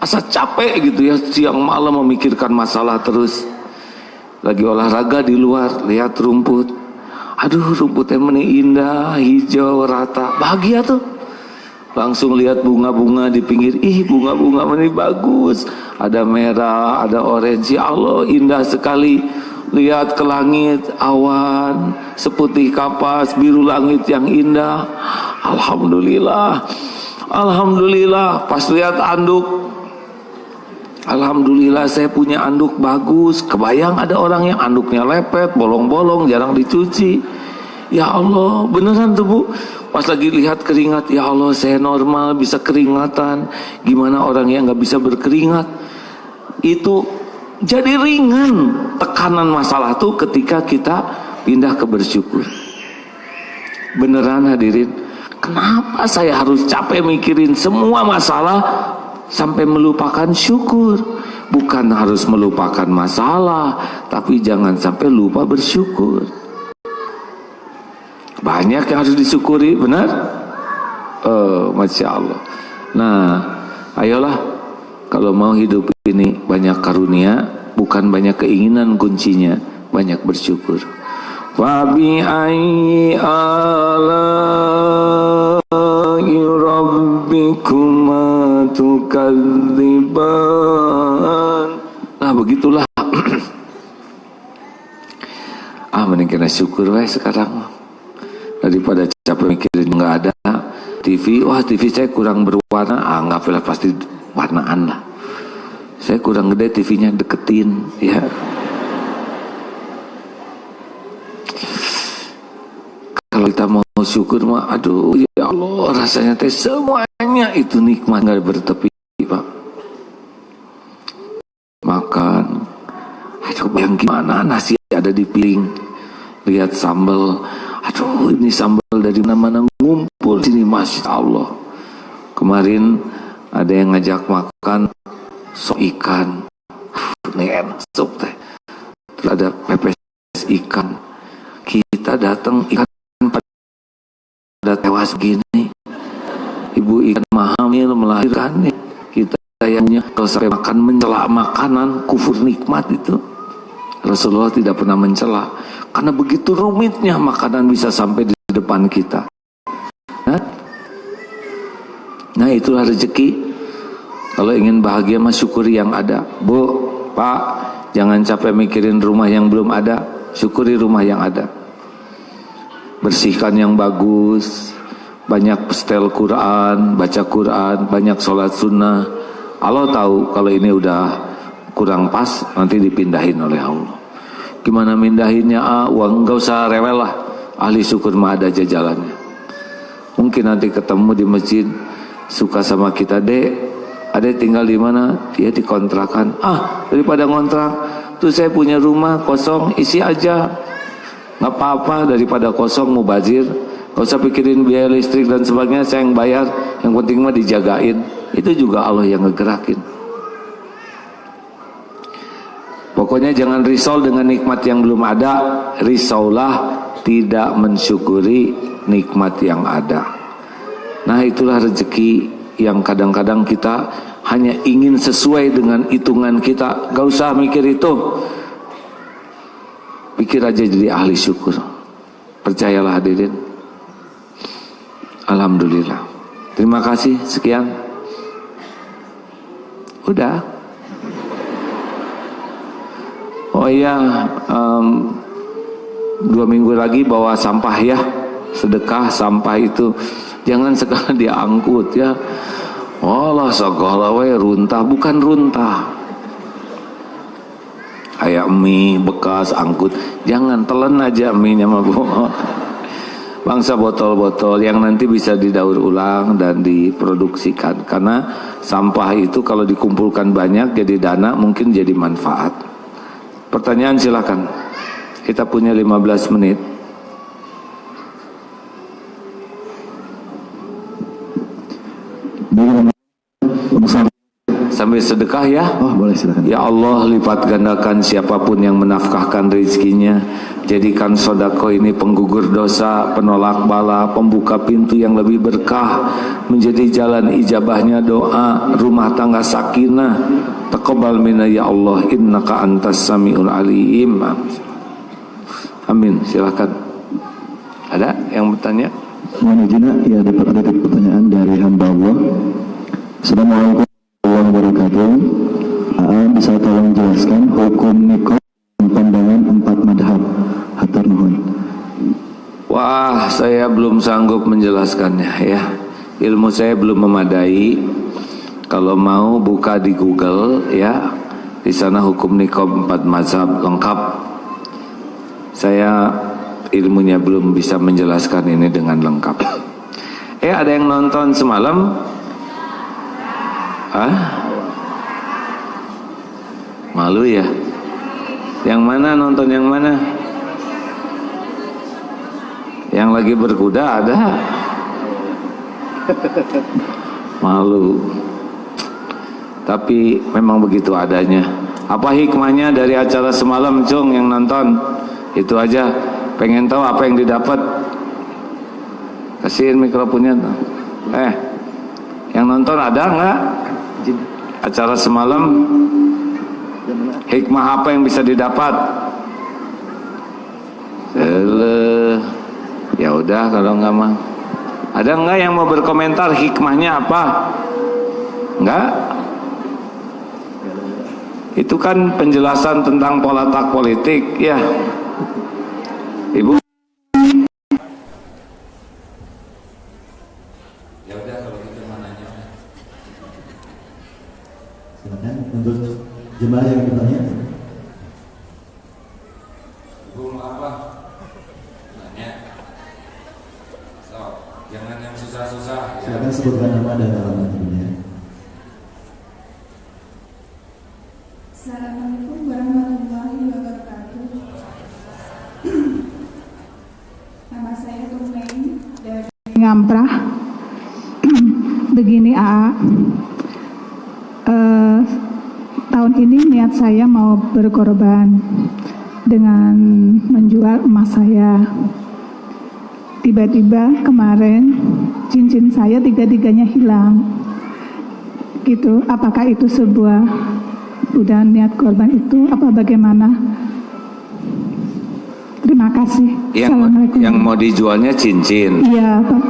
asa capek gitu ya, siang malam memikirkan masalah terus. Lagi olahraga di luar, lihat rumput, aduh rumputnya indah, hijau, rata, bahagia tuh. Langsung lihat bunga-bunga di pinggir, ih bunga-bunga ini bagus, ada merah, ada orange, ya Allah indah sekali. Lihat ke langit, awan seputih kapas, biru langit yang indah. Alhamdulillah, alhamdulillah. Pas lihat anduk, alhamdulillah saya punya anduk bagus. Kebayang ada orang yang anduknya lepet, bolong-bolong, jarang dicuci. Ya Allah, beneran tuh Bu. Pas lagi lihat keringat, ya Allah saya normal bisa keringatan. Gimana orang yang gak bisa berkeringat? Itu jadi ringan tekanan masalah tuh ketika kita pindah ke bersyukur. Beneran hadirin, kenapa saya harus capek mikirin semua masalah sampai melupakan syukur? Bukan harus melupakan masalah, tapi jangan sampai lupa bersyukur. Banyak yang harus disyukuri, benar? Masya Allah. Nah, ayolah, kalau mau hidup ini banyak karunia, bukan banyak keinginan kuncinya, banyak bersyukur. Fabi ayyi ala'i rabbikuma tukadziban. Nah, begitulah. Mending kena syukur sekarang. Daripada capek mikirin nggak ada TV, wah TV saya kurang berwarna, nggak apa-apa, pasti warnaan lah. Saya kurang gede, TV-nya deketin, ya. Kalau kita mau syukur mah, aduh ya Allah, rasanya teh semuanya itu nikmat nggak bertepi, Pak. Makan, aduh yang gimana nasi ada di piring, lihat sambal. Aduh ini sambal dari mana-mana ngumpul sini, Masya Allah. Kemarin ada yang ngajak makan sop ikan, ini enak sop teh. Terus ada pepes ikan. Kita datang ikan pada tewas gini. Ibu ikan hamil melahirkan nih. Kita sayangnya kalau sampai makan mencela makanan, kufur nikmat itu. Rasulullah tidak pernah mencela, karena begitu rumitnya makanan bisa sampai di depan kita. Nah itulah rezeki. Kalau ingin bahagia mah syukuri yang ada. Bu, Pak, jangan capek mikirin rumah yang belum ada, syukuri rumah yang ada. Bersihkan yang bagus, banyak setel Quran, baca Quran, banyak sholat sunnah. Allah tahu kalau ini udah kurang pas, nanti dipindahin oleh Allah. Gimana mindahinnya? Uang enggak usah rewel lah. Ahli syukur mah ada jajalannya. Mungkin nanti ketemu di masjid, suka sama kita, Dek, Adek tinggal di mana? Dia dikontrakan. Daripada ngontrak, tuh saya punya rumah kosong, isi aja. Nggak apa-apa, daripada kosong mubazir. Gak usah pikirin biaya listrik dan sebagainya, saya yang bayar. Yang penting mah dijagain. Itu juga Allah yang ngegerakin. Pokoknya jangan risau dengan nikmat yang belum ada. Risaulah tidak mensyukuri nikmat yang ada. Nah itulah rezeki yang kadang-kadang kita hanya ingin sesuai dengan hitungan kita. Gak usah mikir itu. Pikir aja jadi ahli syukur. Percayalah hadirin. Alhamdulillah. Terima kasih. Sekian. Udah. Oh iya, 2 minggu lagi bawa sampah ya, sedekah sampah itu jangan sekali diangkut ya. Allah segala we runtah, bukan runtah. Kayak mie bekas angkut, jangan telan aja mie-nya mah Bu. Bangsa botol-botol yang nanti bisa didaur ulang dan diproduksikan, karena sampah itu kalau dikumpulkan banyak jadi dana, mungkin jadi manfaat. Pertanyaan silakan. Kita punya 15 menit. sambil sedekah ya. Oh boleh, silakan. Ya Allah, lipat gandakan siapapun yang menafkahkan rezekinya. Jadikan sodako ini penggugur dosa, penolak bala, pembuka pintu yang lebih berkah, menjadi jalan ijabahnya doa, rumah tangga sakinah. Taqabbal minna ya Allah, innaka antas samiul alim. Amin. Silakan. Ada yang bertanya? Mohon izin, ya dapat ada pertanyaan dari hamba Allah. Assalamualaikum warahmatullahi wabarakatuh. Bisa tolong jelaskan hukum nikah dan pandangan 4 madhab? Hatur nuhun. Wah, saya belum sanggup menjelaskannya ya. Ilmu saya belum memadai. Kalau mau buka di Google ya, di sana hukum nikah 4 mazhab lengkap. Saya ilmunya belum bisa menjelaskan ini dengan lengkap. Ada yang nonton semalam? Malu ya? Yang mana nonton yang mana? Yang lagi berkuda ada? Malu. Tapi memang begitu adanya. Apa hikmahnya dari acara semalam, Cung, yang nonton? Itu aja. Pengen tahu apa yang didapat? Kasihin mikrofonnya. Yang nonton ada nggak acara semalam? Hikmah apa yang bisa didapat? Ya udah kalau nggak mah. Ada nggak yang mau berkomentar hikmahnya apa? Nggak? Itu kan penjelasan tentang pola tak politik ya. Ibu. Ya udah kalau gitu mananya. Silakan untuk jemaah yang bertanya. Ibu mau apa? Nanya. So, jangan yang susah-susah. Silakan sebutkan nama dan alamat ibunya. Assalamualaikum warahmatullahi wabarakatuh. Nama saya Tumain dari Ngamprah. Begini tahun ini niat saya mau berkorban dengan menjual emas saya. Tiba-tiba kemarin cincin saya tiga-tiganya hilang. Gitu. Apakah itu sebuah udah niat korban itu apa bagaimana? Terima kasih. Assalamualaikum. Yang mau dijualnya cincin. Iya, Pak.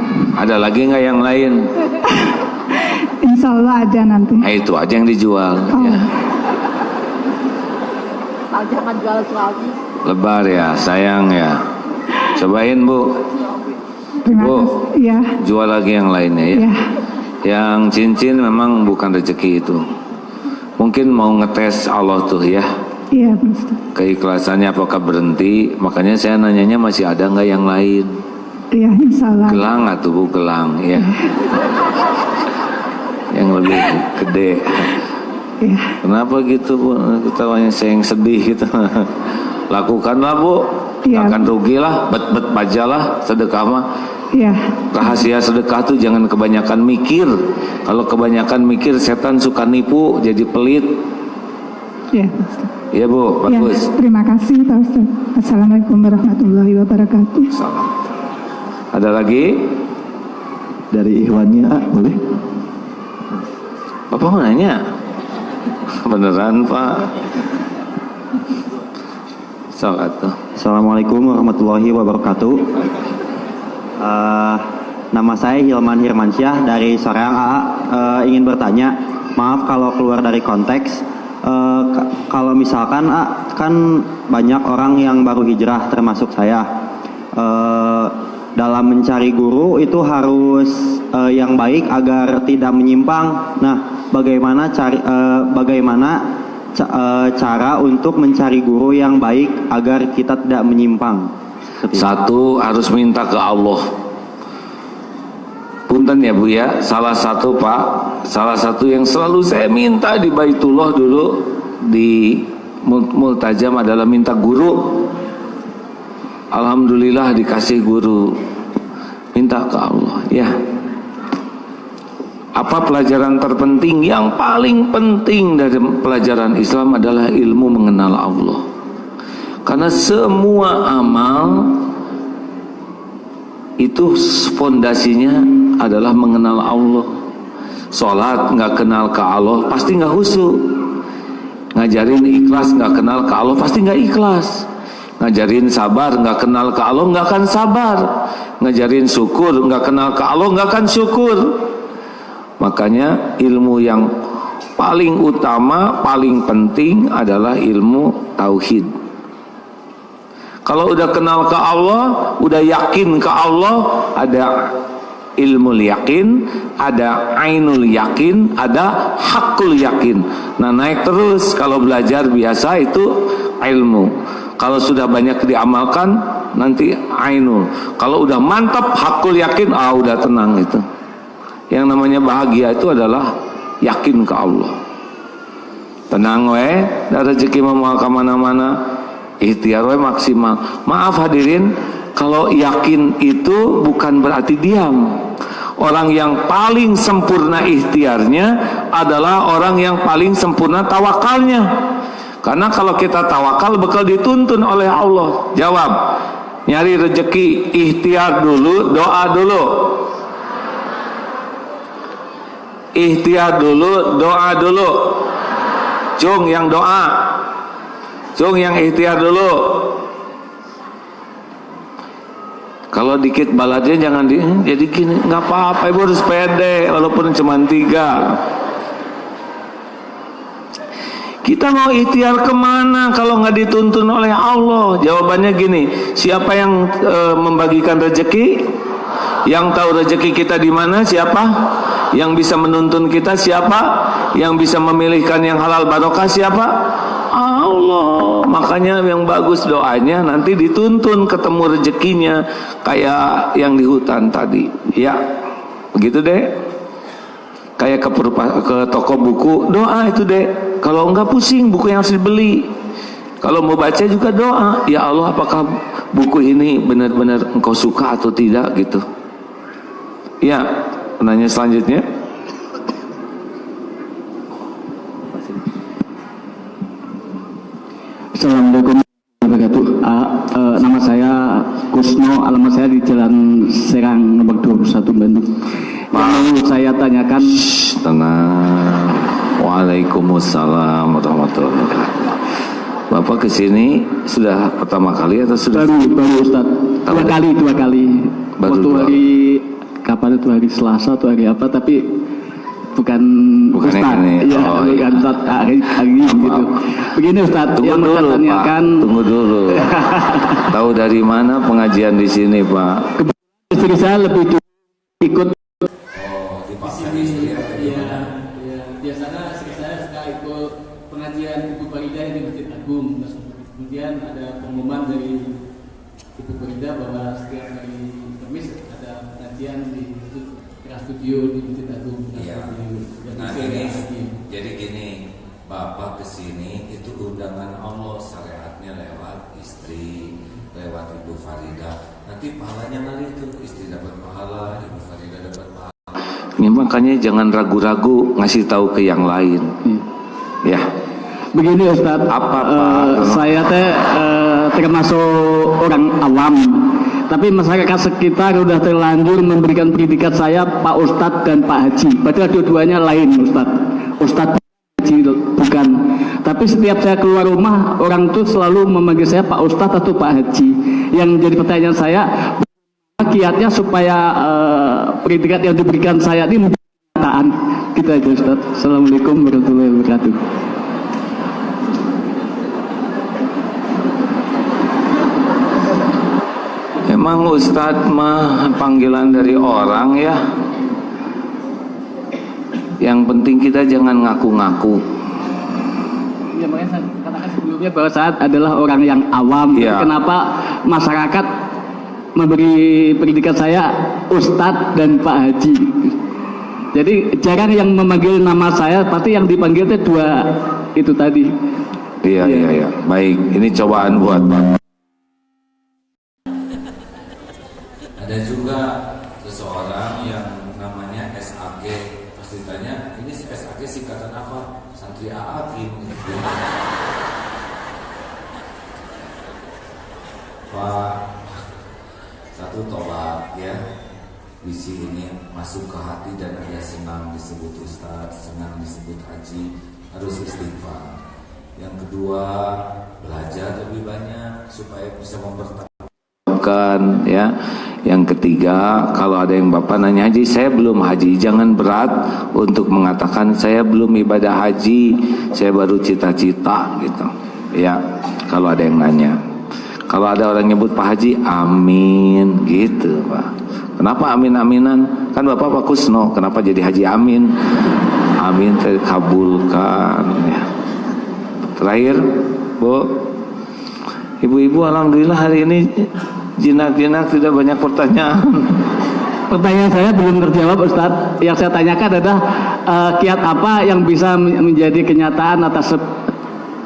Ada lagi nggak yang lain? Insya Allah ada nanti. Itu aja yang dijual. Oh. Ya. Jangan jual lagi. Lebar ya, sayang ya. Cobain Bu. Terima Bu, kasih. Iya. jual lagi yang lainnya ya. Iya. Yang cincin memang bukan rezeki itu. Mungkin mau ngetes Allah tuh ya. Iya, Pak Ustaz. Keikhlasannya apakah berhenti? Makanya saya nanyanya masih ada nggak yang lain? Iya, insya Allah. Gelang atau Bu, gelang ya. Yang lebih gede. Iya. Kenapa gitu Bu? Ketawanya saya yang sedih gitu. Lakukanlah Bu. Iya. Akan rugilah, bet-bet pajalah sedekah mah. Iya. Rahasia sedekah tuh jangan kebanyakan mikir. Kalau kebanyakan mikir setan suka nipu, jadi pelit. Iya, Pak Ustaz. Iya Bu, Ya, bagus. terima kasih Pak Ustaz. Assalamualaikum warahmatullahi wabarakatuh. Salam. Ada lagi? Dari Ikhwannya, boleh? Bapak mau nanya? Beneran Pak? Salat tuh. Assalamualaikum warahmatullahi wabarakatuh. Nama saya Hilman Hirmansyah dari Soreang AA. Ingin bertanya, maaf kalau keluar dari konteks. Kalau misalkan kan banyak orang yang baru hijrah termasuk saya. Dalam mencari guru itu harus yang baik agar tidak menyimpang. Nah, bagaimana cara untuk mencari guru yang baik agar kita tidak menyimpang? Satu, harus minta ke Allah. Punten ya Bu ya, salah satu Pak, salah satu yang selalu saya minta di Baitullah dulu, di Multajam adalah minta guru. Alhamdulillah dikasih guru. Minta ke Allah ya. Apa pelajaran terpenting? Yang paling penting dari pelajaran Islam adalah ilmu mengenal Allah. Karena semua amal itu fondasinya adalah mengenal Allah. Sholat nggak kenal ke Allah pasti nggak khusyuk. Ngajarin ikhlas nggak kenal ke Allah pasti nggak ikhlas. Ngajarin sabar nggak kenal ke Allah nggak akan sabar. Ngajarin syukur nggak kenal ke Allah nggak akan syukur. Makanya ilmu yang paling utama, paling penting adalah ilmu tauhid. Kalau udah kenal ke Allah, udah yakin ke Allah, ada ilmu yakin, ada ainul yakin, ada hakul yakin. Nah, naik terus. Kalau belajar biasa itu ilmu. Kalau sudah banyak diamalkan, nanti ainul. Kalau udah mantap hakul yakin, udah tenang itu. Yang namanya bahagia itu adalah yakin ke Allah. Tenang we, dan rezeki mau kemana-mana, ikhtiar we maksimal. Maaf hadirin, kalau yakin itu bukan berarti diam. Orang yang paling sempurna ikhtiarnya adalah orang yang paling sempurna tawakalnya. Karena kalau kita tawakal bakal dituntun oleh Allah. Jawab, nyari rezeki ikhtiar dulu, doa dulu. Ikhtiar dulu, doa dulu. Cung yang doa, cung yang ikhtiar dulu. Kalau dikit baladnya jangan jadi gini, nggak apa-apa, ibu harus pede walaupun cuma 3. Kita mau ikhtiar kemana kalau nggak dituntun oleh Allah? Jawabannya gini, siapa yang membagikan rezeki? Yang tahu rezeki kita di mana? Siapa? Yang bisa menuntun kita siapa? Yang bisa memilihkan yang halal barokah siapa? Allah. Makanya yang bagus doanya nanti dituntun ketemu rezekinya kayak yang di hutan tadi. Ya, begitu deh. Kayak ke toko buku, doa itu deh. Kalau enggak pusing buku yang harus dibeli. Kalau mau baca juga doa, ya Allah apakah buku ini benar-benar engkau suka atau tidak gitu. Ya, penanya selanjutnya. Assalamualaikum warahmatullahi wabarakatuh. Nama saya Kusno, alamat saya di Jalan Serang nomor 21 Bandung. Mau saya tanyakan. Tenang. Waalaikumsalam warahmatullahi wabarakatuh. Bapak kesini sudah pertama kali atau sudah? Baru Ustaz. Dua kali. Baru waktu hari kapan itu, hari Selasa atau hari apa, tapi bukan Ustaz. Ini. Ya, bukan Ustaz, hari gitu. Begini Ustaz, tunggu yang dulu tanyakan. Pak, tunggu dulu. Tahu dari mana pengajian di sini Pak? Istri saya lebih ikut. Biasanya istri saya suka ikut pengajian Ibu Faridah di Masjid Agung. Kemudian ada pengumuman dari Ibu Faridah bahwa setiap hari Kamis ada pengajian di Trans Studio di Masjid Agung. Iya. Nah ini jadi gini, Bapak kesini itu undangan Allah, syariatnya lewat istri, lewat Ibu Faridah. Nanti pahalanya kali itu istri dapat pahala, Ibu Faridah dapat pahala. Ya, makanya jangan ragu-ragu ngasih tahu ke yang lain. Ya. Begini Ustaz, Apa Pak? Saya termasuk orang awam, tapi masyarakat sekitar sudah terlanjur memberikan predikat saya Pak Ustadz dan Pak Haji. Padahal dua-duanya lain Ustadz Haji bukan. Tapi setiap saya keluar rumah, orang itu selalu memanggil saya Pak Ustadz atau Pak Haji. Yang jadi pertanyaan saya, kiatnya supaya predikat yang diberikan saya ini menjadi kenyataan. Kita aja Ustaz. Assalamualaikum warahmatullahi wabarakatuh. Emang Ustadz mah panggilan dari orang ya. Yang penting kita jangan ngaku-ngaku. Ya, makanya saya katakan sebelumnya bahwa saya adalah orang yang awam. Ya. Kenapa masyarakat memberi pendidikan saya Ustadz dan Pak Haji? Jadi jarang yang memanggil nama saya, pasti yang dipanggil itu dua itu tadi. Iya. Baik, ini cobaan buat Pak. Ada juga seseorang yang namanya SAG, pasti ditanya, ini SAG singkatan apa? Santri Aakim. Pak, satu tobat ya. Visi ini masuk ke hati dan ada senang disebut Ustadz, senang disebut Haji, harus istighfar. Yang kedua, belajar lebih banyak supaya bisa mempertahankan ya. Yang ketiga, kalau ada yang Bapak nanya haji, saya belum haji, jangan berat untuk mengatakan saya belum ibadah haji, saya baru cita-cita gitu. Ya, kalau ada yang nanya. Kalau ada orang nyebut Pak Haji, amin gitu Pak. Kenapa amin-aminan? Kan Bapak Pak Kusno, kenapa jadi Haji Amin? Amin terkabulkan ya. Terakhir, Bu, ibu-ibu alhamdulillah hari ini jinak-jinak tidak banyak pertanyaan. Pertanyaan saya belum terjawab Ustadz. Yang saya tanyakan adalah kiat apa yang bisa menjadi kenyataan atas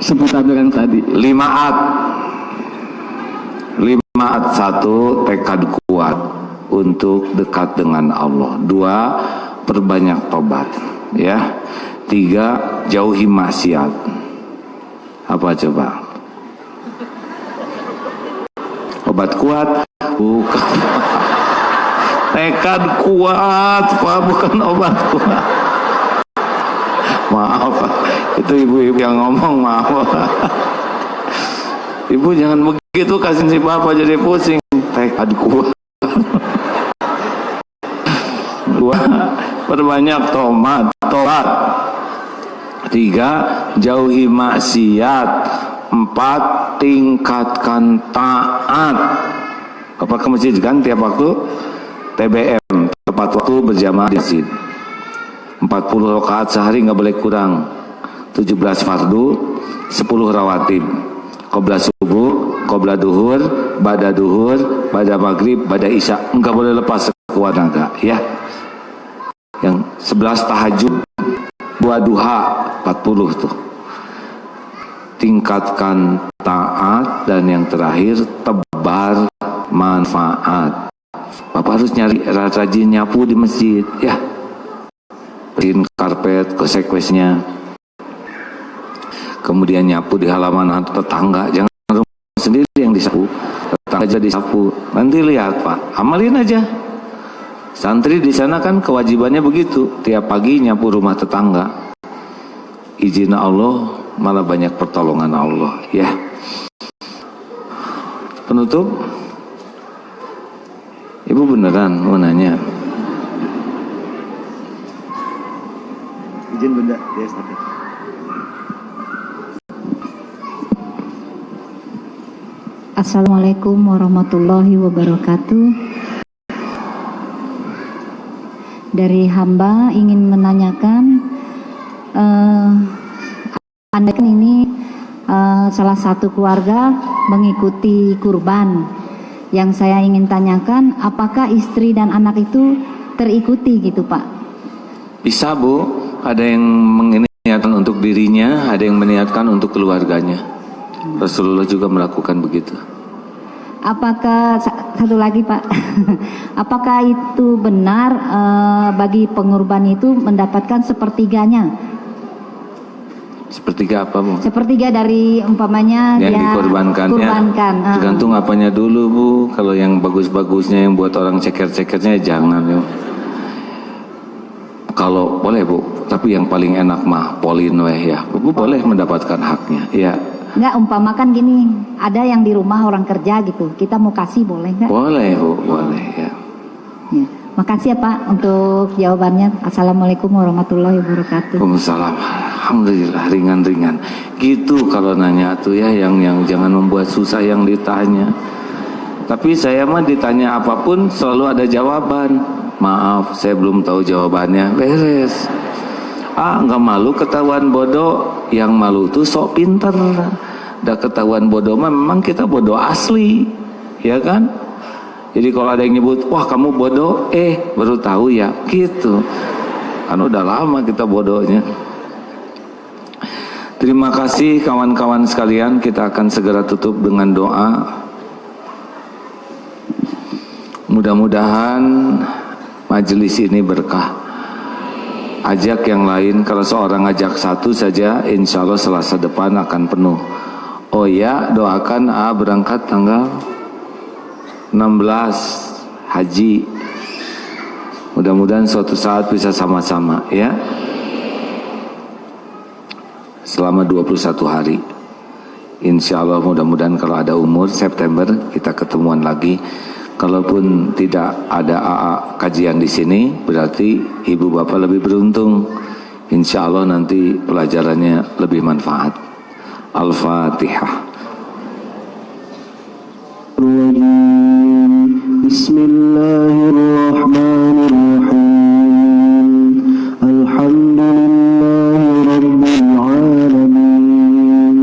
sebutan yang tadi. 5 at. 1, tekad kuat untuk dekat dengan Allah. 2, perbanyak tobat ya. 3, jauhi maksiat. Apa coba? Obat kuat? Bukan. Tekad kuat, Pak, bukan obat kuat. Maaf, Pak. Itu ibu-ibu yang ngomong, maaf. Ibu jangan begitu, kasih si Bapak jadi pusing. Tekad kuat. 2, perbanyak tobat. 3, jauhi maksiat. 4, tingkatkan taat. Bapak ke masjid kan tiap waktu? TBM, tepat waktu berjamaah di masjid. 40 rakaat sehari nggak boleh kurang. 17 fardu, 10 rawatib. Qobla subuh, qobla duhur, bada duhur, bada maghrib, bada isya, nggak boleh lepas sekuat naga ya. Yang 11 tahajud, 2 duha, 40 tuh. Tingkatkan taat, dan yang terakhir tebar manfaat. Bapak harus nyari rajin nyapu di masjid ya. Bersihin karpet, konsekuensinya. Kemudian nyapu di halaman tetangga, jangan rumah sendiri yang disapu, tetangga aja disapu. Nanti lihat Pak, amalin aja. Santri di sana kan kewajibannya begitu, tiap pagi nyapu rumah tetangga. Izin Allah, malah banyak pertolongan Allah ya. Penutup, Ibu beneran mau nanya? Izin Bunda, ya Ustaz. Assalamualaikum warahmatullahi wabarakatuh. Dari hamba ingin menanyakan, Anda kan ini salah satu keluarga mengikuti kurban. Yang saya ingin tanyakan, apakah istri dan anak itu terikuti gitu Pak? Bisa Bu, ada yang meniatkan untuk dirinya, ada yang meniatkan untuk keluarganya. Rasulullah juga melakukan begitu. Apakah, satu lagi Pak, apakah itu benar bagi pengorban itu mendapatkan sepertiganya? Sepertiga apa Bu? Sepertiga dari umpamanya yang dia dikorbankannya. Tergantung apanya dulu Bu. Kalau yang bagus-bagusnya yang buat orang ceker-cekernya jangan ya. Kalau boleh Bu, tapi yang paling enak mah polin weh ya. Bu boleh mendapatkan haknya. Ya. Enggak, umpamakan gini, ada yang di rumah orang kerja gitu, kita mau kasih boleh nggak? Boleh Bu, boleh ya. Ya. Makasih ya Pak untuk jawabannya. Assalamualaikum warahmatullahi wabarakatuh. Waalaikumsalam. Alhamdulillah, ringan-ringan. Gitu kalau nanya tuh ya, yang jangan membuat susah yang ditanya. Tapi saya mah ditanya apapun selalu ada jawaban. Maaf, saya belum tahu jawabannya. Beres. Nggak malu ketahuan bodoh. Yang malu tuh sok pinter. Udah ketahuan bodoh mah memang kita bodoh asli, ya kan? Jadi kalau ada yang nyebut, wah kamu bodoh, baru tahu ya, gitu. Kan udah lama kita bodohnya. Terima kasih kawan-kawan sekalian, kita akan segera tutup dengan doa. Mudah-mudahan majelis ini berkah. ajak yang lain. Kalau seorang ajak satu saja, insya Allah Selasa depan akan penuh. Oh ya, doakan berangkat tanggal 16 haji. Mudah-mudahan suatu saat bisa sama-sama ya. Selama 21 hari. Insya Allah mudah-mudahan kalau ada umur September kita ketemuan lagi. Kalaupun tidak ada kajian di sini, berarti ibu bapak lebih beruntung. Insya Allah nanti pelajarannya lebih manfaat. Al-Fatihah. Bismillahirrahmanirrahim. Alhamdulillahi rabbil alamin.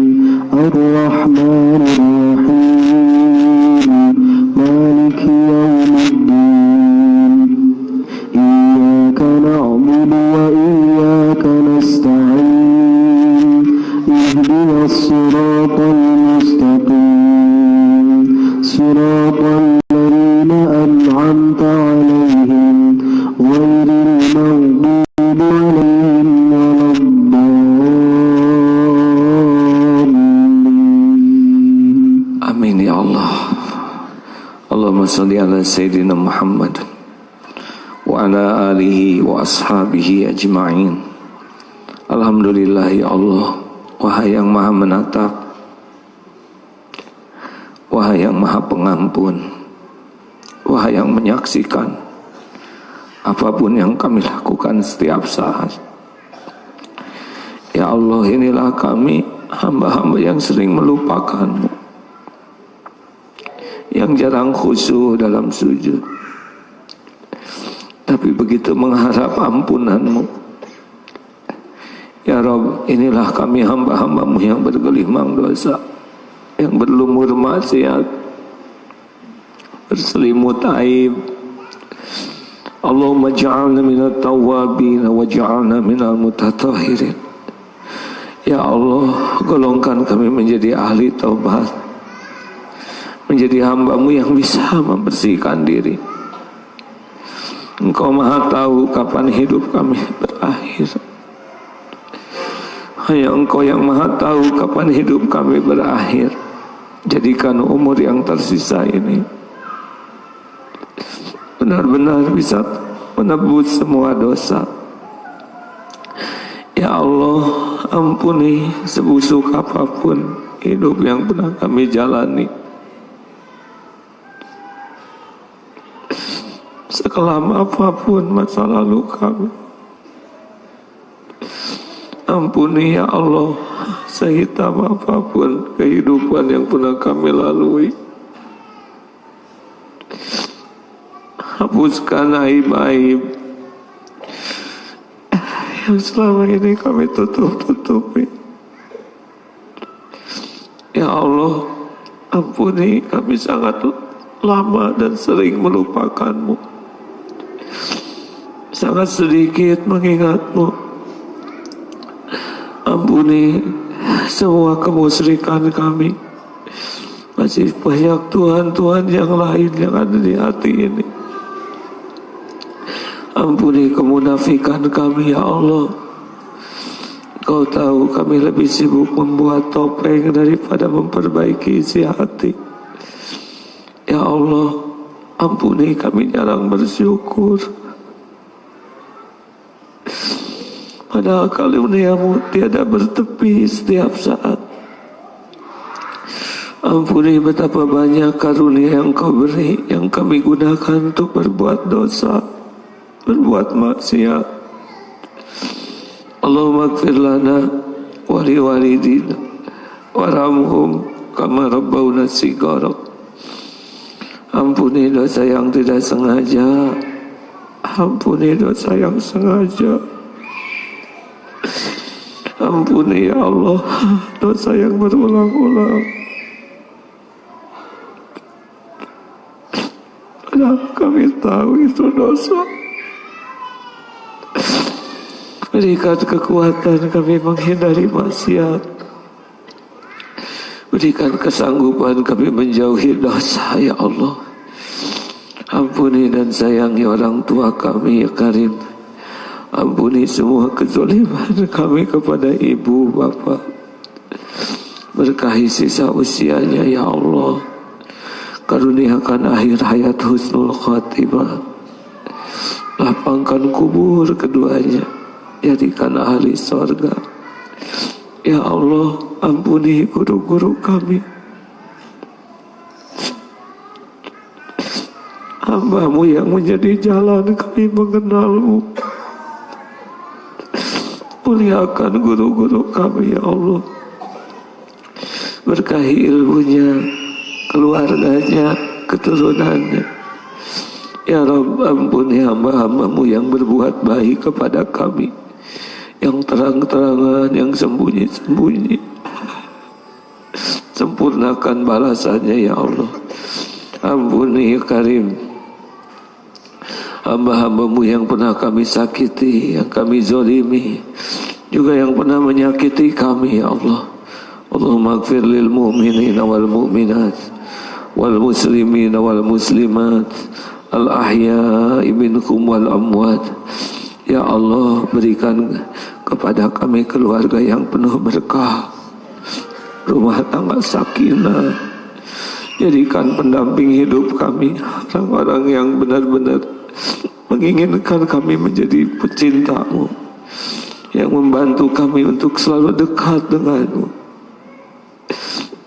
Ar-Rahmanir-Rahim. Maliki yawmiddin. Iyyaka na'budu wa iyyaka nasta'in. Ihdinas siratal mustaqim. Siratal ladzina an'amta 'alaihim ghairil maghdubi 'alaihim waladdallin. Amin ya Allah. Allahumma salli ala Sayyidina Muhammad wa ala alihi wa ashabihi ajma'in. Alhamdulillah ya Allah. Wahai yang maha menatap, wahai yang maha pengampun, wahai yang menyaksikan apapun yang kami lakukan setiap saat. Ya Allah, inilah kami, hamba-hamba yang sering melupakan-Mu, yang jarang khusyuk dalam sujud, tapi begitu mengharap ampunan-Mu. Ya Rabb, inilah kami hamba-hamba-Mu yang bergelimang dosa, yang berlumur maksiat, berselimut aib. Allahumma ja'alna minat tawabin wa ja'alna minal mutatahhirin. Ya Allah, golongkan kami menjadi ahli taubat, menjadi hamba-Mu yang bisa membersihkan diri. Engkau maha tahu kapan hidup kami berakhir. Hanya Engkau yang maha tahu kapan hidup kami berakhir. Jadikan umur yang tersisa ini benar-benar bisa menebus semua dosa. Ya Allah, ampuni sebusuk apapun hidup yang pernah kami jalani, sekelam apapun masa lalu kami. Ampuni ya Allah, sehitam apapun kehidupan yang pernah kami lalui. Hapuskan aib-aib yang selama ini kami tutup-tutupi. Ya Allah, ampuni kami sangat lama dan sering melupakan-Mu, sangat sedikit mengingat-Mu. Ampuni semua kemusyrikan kami. Masih banyak Tuhan-Tuhan yang lain yang ada di hati ini. Ampuni kemunafikan kami ya Allah. Kau tahu kami lebih sibuk membuat topeng daripada memperbaiki isi hati. Ya Allah, ampuni kami jarang bersyukur. Padahal karunia-Mu tiada bertepi setiap saat. Ampuni betapa banyak karunia yang Kau beri, yang kami gunakan untuk berbuat dosa, berbuat maksiat. Allahumma ighfir lana wa liwalidina warhamhum kama rabbawna shighara. Ampuni dosa yang tidak sengaja, ampuni dosa yang sengaja. Ampuni ya Allah dosa yang berulang-ulang. Padahal kami tahu itu dosa. Berikan kekuatan kami menghindari maksiat. Berikan kesanggupan kami menjauhi dosa ya Allah. Ampuni dan sayangi orang tua kami ya Karim. Ampuni semua kezaliman kami kepada ibu bapa. Berkahi sisa usianya ya Allah. Karuniakan akhir hayat husnul khatimah. Lapangkan kubur keduanya, jadikan ahli surga. Ya Allah, ampuni guru-guru kami, hamba-Mu yang menjadi jalan kami mengenal-Mu. Muliakan guru-guru kami ya Allah. Berkahi ilmunya, keluarganya, keturunannya. Ya Rabb, ampuni hamba-hamba-Mu yang berbuat baik kepada kami, yang terang-terangan, yang sembunyi-sembunyi. Sempurnakan balasannya ya Allah. Ampuni ya Karim hamba-hamba-Mu yang pernah kami sakiti, yang kami zolimi, juga yang pernah menyakiti kami ya Allah. Allahumma ighfir lil mu'minina wal mu'minat wal muslimina wal muslimat al ahya'i minkum wal amwat. Ya Allah, berikan kepada kami keluarga yang penuh berkah, rumah tangga sakinah. Jadikan pendamping hidup kami orang-orang yang benar-benar menginginkan kami menjadi pecinta-Mu, yang membantu kami untuk selalu dekat dengan-Mu.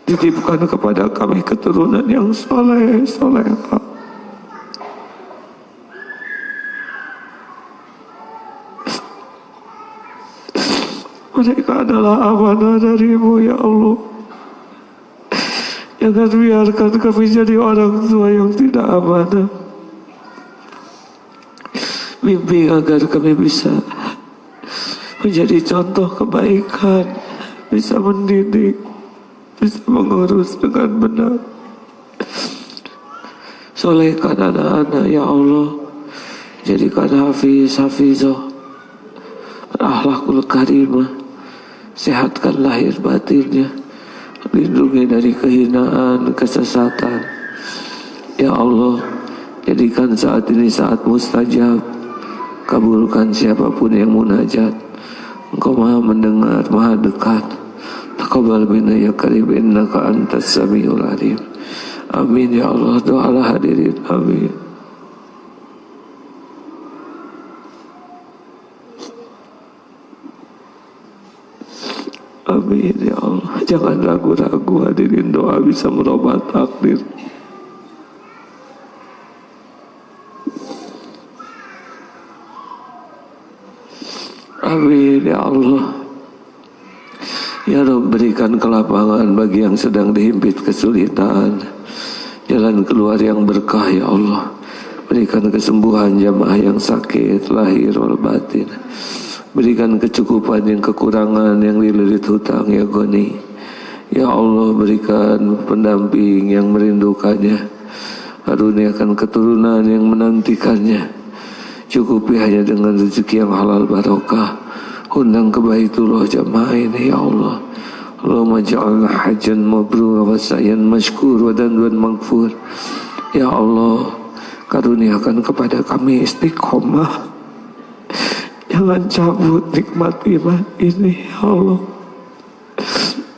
Titipkan kepada kami keturunan yang soleh, solehah. Mereka adalah amanah dari-Mu ya Allah. Jangan biarkan kami jadi orang tua yang tidak amanah. Bimbing agar kami bisa menjadi contoh kebaikan, bisa mendidik, bisa mengurus dengan benar. Solehkan anak-anak ya Allah. Jadikan hafiz, hafizah, berakhlakul karimah. Sehatkan lahir batinnya, lindungi dari kehinaan, kesesatan. Ya Allah, jadikan saat ini saat mustajab. Kabulkan siapapun yang munajat. Engkau maha mendengar, maha dekat. Taqabbal minna ya Karim, innaka antas samiul alim. Amin ya Allah. Doalah hadirin, amin. Amin ya Allah. Jangan ragu-ragu hadirin, doa bisa merubah takdir. Amin ya Allah. Ya Rabb, berikan kelapangan bagi yang sedang dihimpit kesulitan, jalan keluar yang berkah ya Allah. Berikan kesembuhan jamaah yang sakit lahir wal batin. Berikan kecukupan yang kekurangan, yang dililit hutang ya Ghani. Ya Allah, berikan pendamping yang merindukannya. Karuniakan keturunan yang menantikannya. Cukupi hanya dengan rezeki yang halal barokah. Undang ke Baitullah jamaah ini ya Allah. Allahumma ja'alna hajjan mabrur wa sa'yan mashkur wa danwan maghfur. Ya Allah, karuniakan kepada kami istiqomah. Jangan cabut nikmat iman ini ya Allah.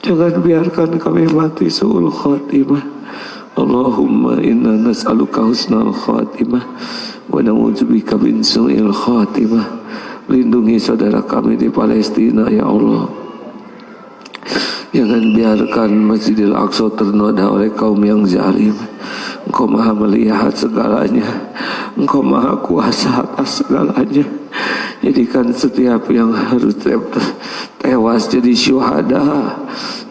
Jangan biarkan kami mati su'ul khatimah. Allahumma inna nas'aluka husnal khatimah wa na'udzubika min su'il khatimah. Lindungi saudara kami di Palestina ya Allah. Jangan biarkan Masjidil Aqsa ternoda oleh kaum yang zalim. Engkau maha melihat segalanya, Engkau maha kuasa atas segalanya. Jadikan setiap yang harus tewas jadi syuhada.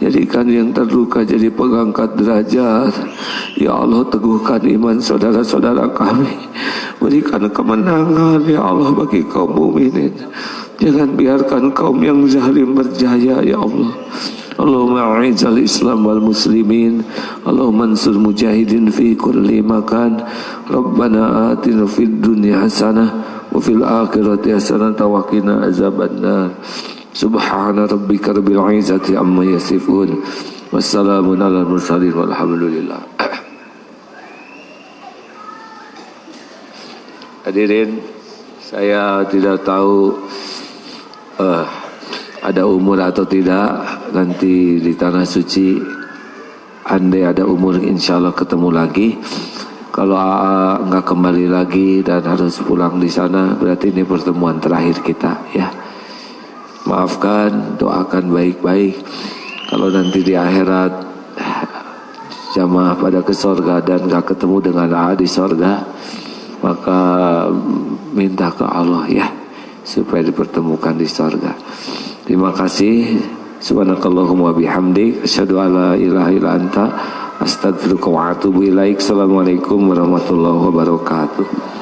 Jadikan yang terluka jadi pengangkat derajat. Ya Allah, teguhkan iman saudara-saudara kami. Berikan kemenangan ya Allah bagi kaum mukminin. Jangan biarkan kaum yang zalim berjaya ya Allah. Allahumma a'izzal Islam wal muslimin. Allahumma ansur mujahidin fi kulli makan. Rabbana atina fid dunya hasanah wa fil akhirati hasanah wa qina azabannar. Subhana rabbika rabbil izzati amma yasifun. Wassalamun alal mursalin walhamdulillah. Hadirin Saya tidak tahu ada umur atau tidak nanti di tanah suci. Andai ada umur insya Allah ketemu lagi. Kalau nggak kembali lagi dan harus pulang di sana, berarti ini pertemuan terakhir kita ya. Maafkan, doakan baik-baik. Kalau nanti di akhirat jamaah pada ke sorga dan nggak ketemu dengan AA di sorga, maka minta ke Allah ya supaya dipertemukan di sorga. Terima kasih. Subhanakallahumma bihamdik asyhadu an la ilaha illa anta astaghfiruka wa atubu ilaik. Assalamualaikum warahmatullahi wabarakatuh.